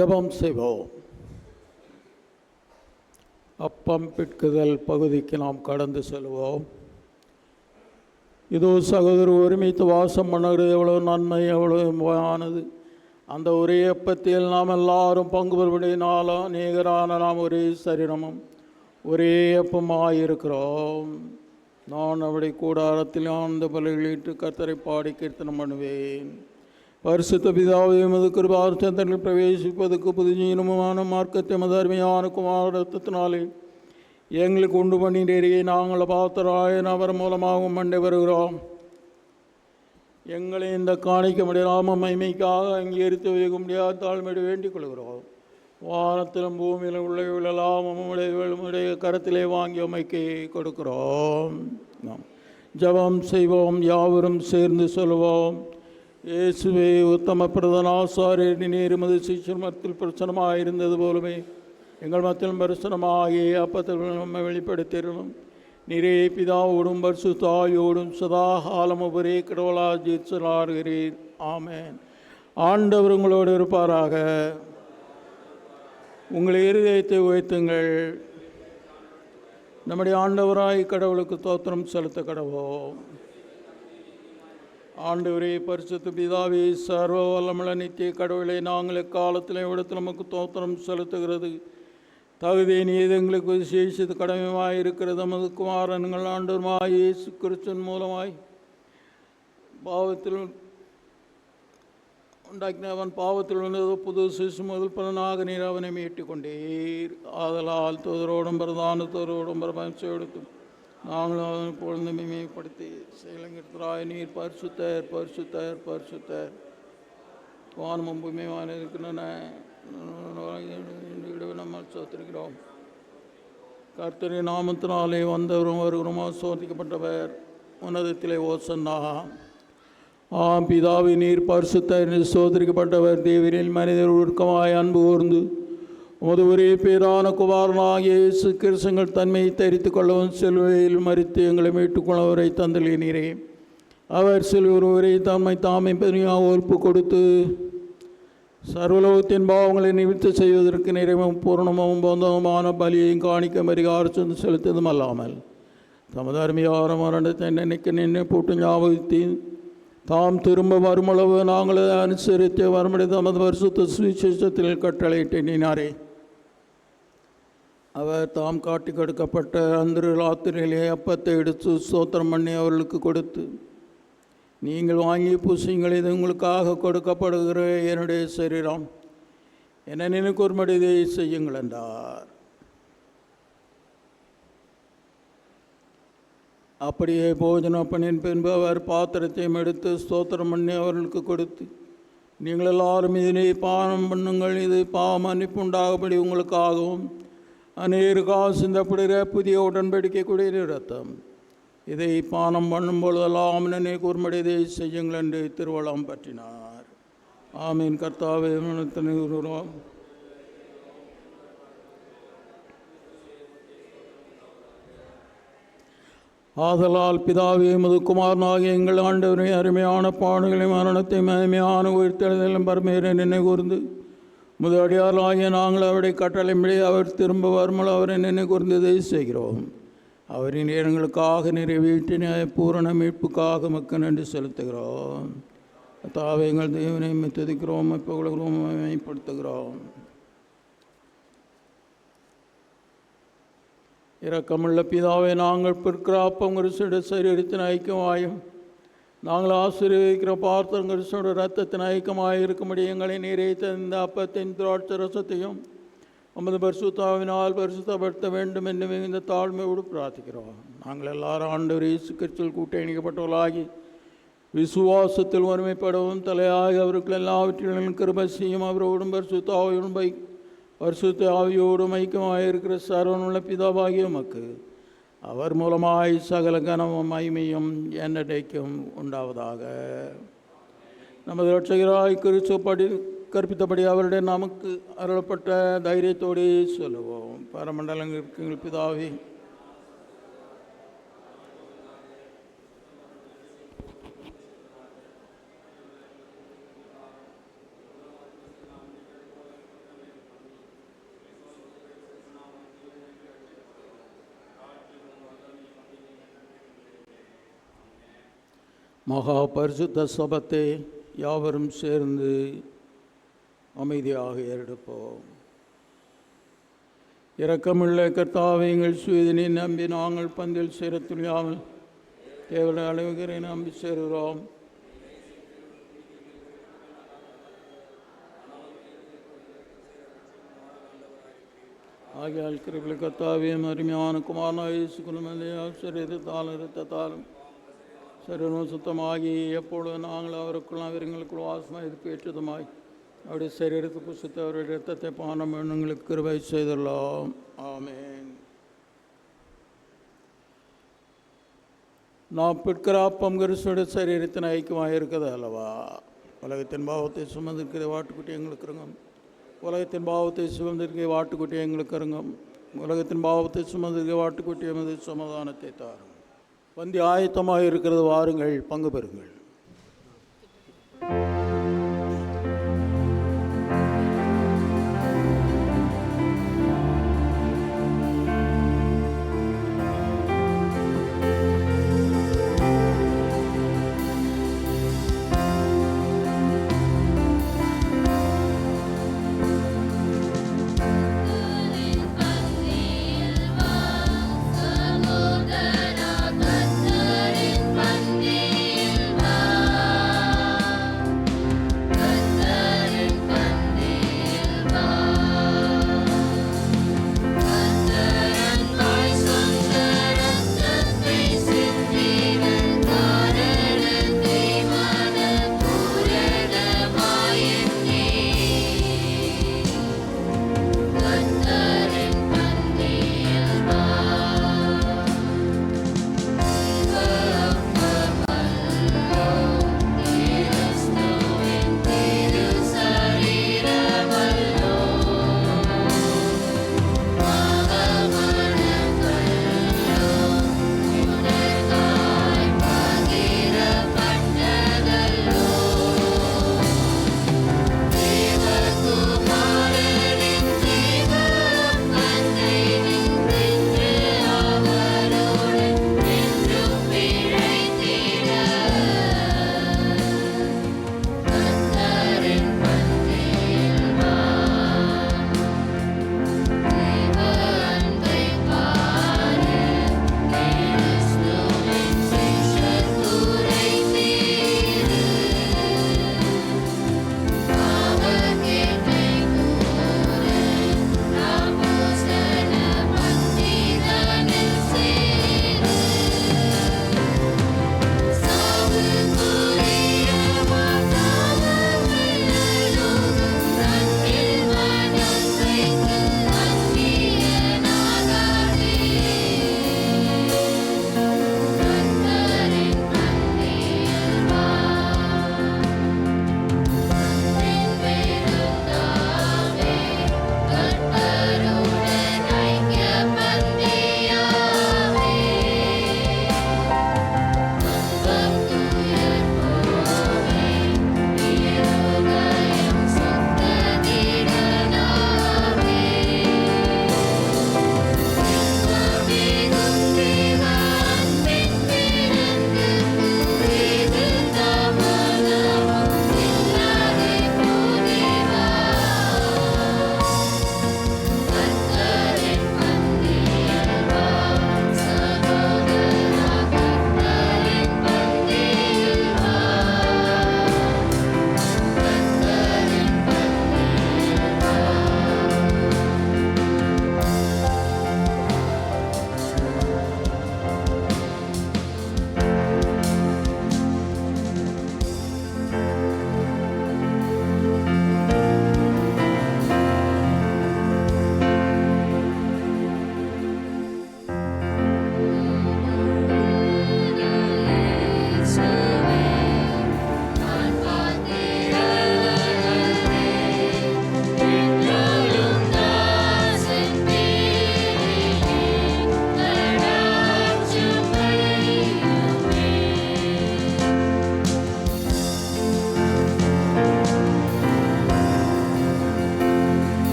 ஜெபம் செய்வோம். அப்பம் பிட்குதல் பகுதிக்கு நாம் கடந்து செல்வோம். இதோ சகோதரர் ஒருமித்து வாசம் பண்ணுறது எவ்வளோ நன்மை, எவ்வளோ ஆனது. அந்த ஒரே அப்பத்தில் நாம் எல்லாரும் பங்கு பெறுவதினாலும் அநேகரான நாம் ஒரே சரீரமும் ஒரே அப்பமாயிருக்கிறோம். நான் அவருடைய கூடாரத்தில் ஆனந்த பலிகளிட்டு கர்த்தரை பாடி கீர்த்தனம் பண்ணுவேன். பரிசுத்த பிதாவே, எமது கிருபார்த்தத்தில் பிரவேசிப்பதற்கு புதுஜீனமுமான மார்க்கத்தை எமது அருமையான குமாரத்தினாலே எங்களுக்கு உண்டு பண்ணினேரியை நாங்கள் பாத்திராய அவர் மூலமாகவும் மண்டை வருகிறோம். எங்களை இந்த காணிக்க முடியாம மைமைக்காக அங்கீகரித்து வைக்க முடியாத தாழ்மையை வேண்டிக் கொள்கிறோம். வானத்திலும் பூமியிலும் உள்ளவைகளெல்லாம் உம்முடைய கரத்திலே வாங்கி அமைக்கை கொடுக்கிறோம். ஜெபம் செய்வோம். யாவரும் சேர்ந்து சொல்வோம். இயேசுவே, உத்தம பிரதான ஆசாரியர், நீர் எமது சீஷர் மத்தியில் பிரச்சனமாக இருந்தது போலவே எங்கள் மத்தியிலும் பிரச்சனமாகி அப்பத்தில் நம்மை வெளிப்படுத்திடணும். நீரே பிதாவோடும் பரிசுத்தாயோடும் சதா காலம் ஒரே கடவுளாக ஜீர்ச்சலாகிறீர். ஆமென். ஆண்டவர் உங்களோடு இருப்பாராக. உங்கள் இருதயத்தை உயர்த்துங்கள். நம்முடைய ஆண்டவராய் கடவுளுக்கு தோத்திரம் செலுத்த கடவோம். ஆண்டவரே, பரிசுத்த பிதாவே, சர்வ வல்லமுள்ள நித்திய கடவுளை நாங்கள் எக்காலத்திலே விடத்தில் நமக்கு தோத்திரம் செலுத்துகிறது தகுதி நீது எங்களுக்கு விசேஷித்து கடமையாய் இருக்கிறது. நமது குமாரன்கள் ஆண்டவருமாய் இயேசு கிறிஸ்துவின் மூலமாய் பாவத்தில் உண்டாக்கினவன் பாவத்தில் வந்தது புது சிசு முதல் பலனாக நீர் அவனை மீட்டுக் கொண்டீர். ஆதலால் தூதரோடும் பிரதானத்தோரோடும் பிரபஞ்சம் எடுத்து நாங்களும் அவன் பொழுது மேம்படுத்தி செயலங்கிருக்கிறாய். நீர் பரிசுத்தர் பரிசுத்தர் பரிசுத்தர். வானமும் பூமியுமான இருக்கின்றன நம்ம சோத்திருக்கிறோம். கர்த்தரின் நாமத்தினாலே வந்தவரும் வருகிறோமா சோதிக்கப்பட்டவர் உன்னதத்திலே ஓசன்னா. ஆம் பிதாவி, நீர் பரிசுத்தர் சோதரிக்கப்பட்டவர். தேவரில் மனிதர் உருக்கமாய் அன்பு கூர்ந்து உமது ஒரே பேரான குமாரனாகிய இயேசு கிறிஸ்துங்கள் தன்மையை தரித்து கொள்ளவும் சிலுவையில் மறித்து எங்களை மீட்டுக்கொள்ளவரை தந்தளினீரே. அவர் சிலுவரை தம்மை தாமை பெரியாக ஒப்பு கொடுத்து சர்வலோகத்தின் பாவங்களை நிவர்த்தி செய்வதற்கு நிறைவும் பூர்ணமும் பொந்தமுமான பலியையும் காணிக்க மரிகாரம் செலுத்ததும் அல்லாமல் தமது அருமையான மரணத்தை நினைக்க நின்று போட்டு ஞாபகத்தி தாம் திரும்ப வருமளவு நாங்கள் அனுசரித்து வரமுடைய தமது பரிசுத்த சுவிசேஷத்தில் கட்டளையிட்டு எண்ணினாரே. அவர் தாம் காட்டி கொடுக்கப்பட்ட அந்த ராத்திரியிலே அப்பத்தை எடுத்து ஸ்தோத்திரம் பண்ணி அவர்களுக்கு கொடுத்து, நீங்கள் வாங்கி பூசிங்கள், இது உங்களுக்காக கொடுக்கப்படுகிற என்னுடைய சரீரம், என நினைக்கு ஒரு மடிதை செய்யுங்கள் என்றார். அப்படியே போஜன பண்ணின் பின்பு அவர் பாத்திரத்தையும் எடுத்து ஸ்தோத்திரம் பண்ணி அவர்களுக்கு கொடுத்து, நீங்கள் எல்லாரும் இதனை பானம் பண்ணுங்கள், இது பாவ மன்னிப்பு உண்டாகபடி உங்களுக்காகவும் அநேருக்காக சிந்தப்படுகிற புதிய உடன்படிக்கை கூடிய ரத்தம், இதை பானம் பண்ணும் பொழுதெல்லாம் நினை கூர்மடிதை செய்யுங்கள் என்று திருவள்ளம் பற்றினார். ஆமீன். கர்த்தாவே, உருவம் ஆதலால் பிதாவே, எமது குமாரனாகிய எங்கள் ஆண்டவரை அருமையான பாடுகளையும் மரணத்தை மகிமையான உயிர்த்தெழுதலும் பரமேற நினை கூர்ந்து முது அடியாராகிய நாங்கள் அவருடைய கட்டளைப்படி அவர் திரும்ப வருமல் அவரை நினை கூர்ந்ததை செய்கிறோம். அவரின் நேரங்களுக்காக நிறைவேற்றின பூரண மீட்புக்காக மக்கள் நன்றி செலுத்துகிறோம். தாவே, எங்கள் தேவனை துதிக்கிறோம், புகழுகிறோம், மேம்படுத்துகிறோம். இரக்கமுள்ள பிதாவை, நாங்கள் பிற்கிற அப்பம் கிறிஸ்துடைய சரீரத்தின் ஐக்கியமாயும் நாங்கள் ஆசீர்வதிக்கிற பார்த்தம் கிறிஸ்துடைய இரத்தத்தின் ஐக்கியமாக இருக்கும்படி எங்களை நிறைத்த இந்த அப்பத்தின் திராட்சை ரசத்தையும் நமது பரிசுத்தாவினால் பரிசுத்தப்படுத்த வேண்டும் என்று மிகுந்த தாழ்மையோடு பிரார்த்திக்கிறோம். நாங்கள் எல்லாரும் ஆண்டவர் இயேசு கிறிஸ்துவில் கூட்ட இணைக்கப்பட்டவர்களாகி விசுவாசத்தில் ஒருமைப்படவும் தலையாகி அவர்கள் எல்லாவற்றிலும் கிருபை செய்யும் அவரோடும் பரிசுத்த ஆவியோடும் ஐக்கியமாக இருக்கிற சர்வனுள்ள பிதாவாகிய உமக்கு அவர் மூலமாய் சகல கனமும் மகிமையும் என்னைக்கும் உண்டாவதாக. நமது இரட்சகராய் கிறிஸ்து கற்பித்தபடி அவருடைய நமக்கு அருளப்பட்ட தைரியத்தோடு சொல்லுவோம். பரமண்டலங்களுக்கு எங்கள் பிதாவே, மகா பரிசுத்த சபத்தை யாவரும் சேர்ந்து அமைதியாக எடுப்போம். இரக்கமுள்ள கர்த்தாவே, எங்கள் சுயதினை நம்பி நாங்கள் பந்தில் சேர துணியாமல் தேவனை அலுவலரை நம்பி சேருகிறோம். ஆகியால் கிருபை கர்த்தாவையும் அருமையான குமாரனாக இயேசு குலமலையால் சரீரத்தாலும் இரத்தத்தாலும் சரீரம் சுத்தமாகி எப்பொழுது நாங்கள் அவருக்குள் அவர்களுக்குள் வாசமாக இது பெற்றதுமாய் அவருடைய சரீரத்தை புசித்து அவருடைய இரத்தத்தை பானம் எங்களுக்கு கிருபை செய்துள்ளோம். ஆமென். நாம் பிற்கிற அப்பம் கிறிஸ்துடைய சரீரத்தின் ஐக்கியமாக இருக்குது அல்லவா? உலகத்தின் பாவத்தை சுமந்திருக்கிற வாட்டுக்குட்டி எங்களுக்கு இருங்கும். உலகத்தின் பாவத்தை சுமந்திருக்கிற வாட்டுக்குட்டி எங்களுக்கு இருங்கும். உலகத்தின் பாவத்தை சுமந்திருக்கிற வாட்டுக்குட்டி எமது சமாதானத்தை தாரும். பந்தி ஆயத்தமாக இருக்கிறது, வாருங்கள், பங்கு பெறுங்கள். சகோதரா கர்த்தரின் பந்தியில் வா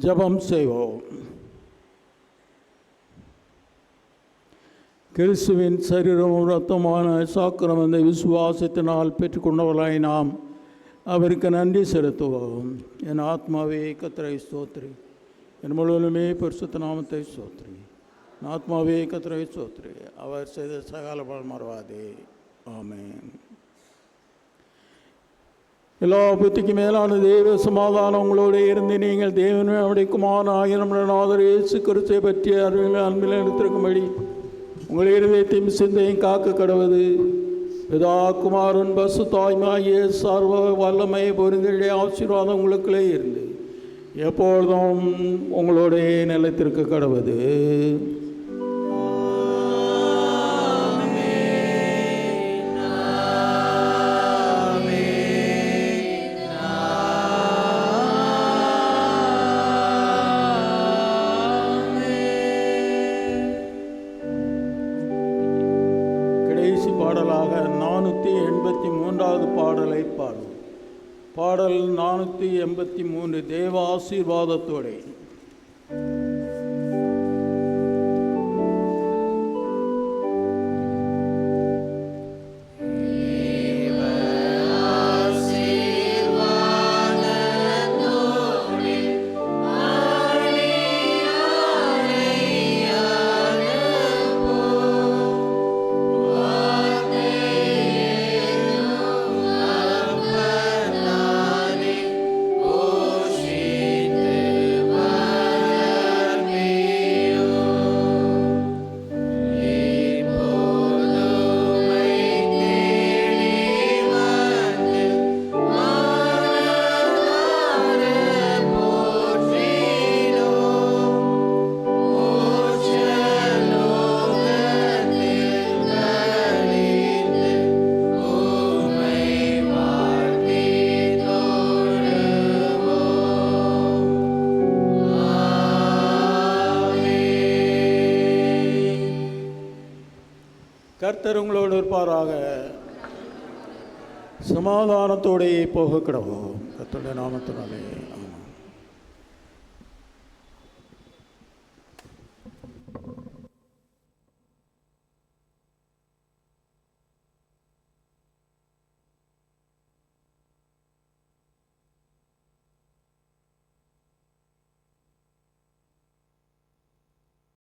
ஜெபம் செய்வோம். கிறிஸ்துவின் சரீரமும் இரத்தமான சாக்கிரமத்தை விசுவாசத்தினால் பெற்றுக்கொண்டவர்களாய் நாம் அவருக்கு நன்றி செலுத்துவோம். என் ஆத்மாவே கர்த்தரை ஸ்தோத்திரி, என் முழுவதுமே பரிசுத்த நாமத்தை ஸ்தோத்திரி. என் ஆத்மாவே கர்த்தரை ஸ்தோத்திரி, அவர் செய்த சகல பலன் மறவாதே. ஆமென். எல்லா புத்திக்கு மேலான தேவ சமாதானம் உங்களோடு இருந்து நீங்கள் தேவனுடைய குமாரனாகிய நம்முடைய நாதர் இயேசு கிறிஸ்துவை பற்றிய அறிவில் அன்பில் எடுத்திருக்கும்படி உங்கள் இருதயத்தையும் சிந்தையும் காக்க கடவுது. பிதா குமாரன் பசு தாய்மாகிய சர்வ வல்லமை பொருந்திய ஆசீர்வாதம் உங்களுக்குள்ளே இருந்து எப்பொழுதும் உங்களோட நிலைத்திருக்க கடவுது. பாடலாக 483வது பாடலை பாடும். பாடல் 483 தேவ ஆசீர்வாதத்தோടെ. கர்த்தர் உங்களோடு இருப்பாராக. சமாதானத்தோடையே போக கிடவோம். கர்த்தருடைய நாமத்தினாலே ஆமென்.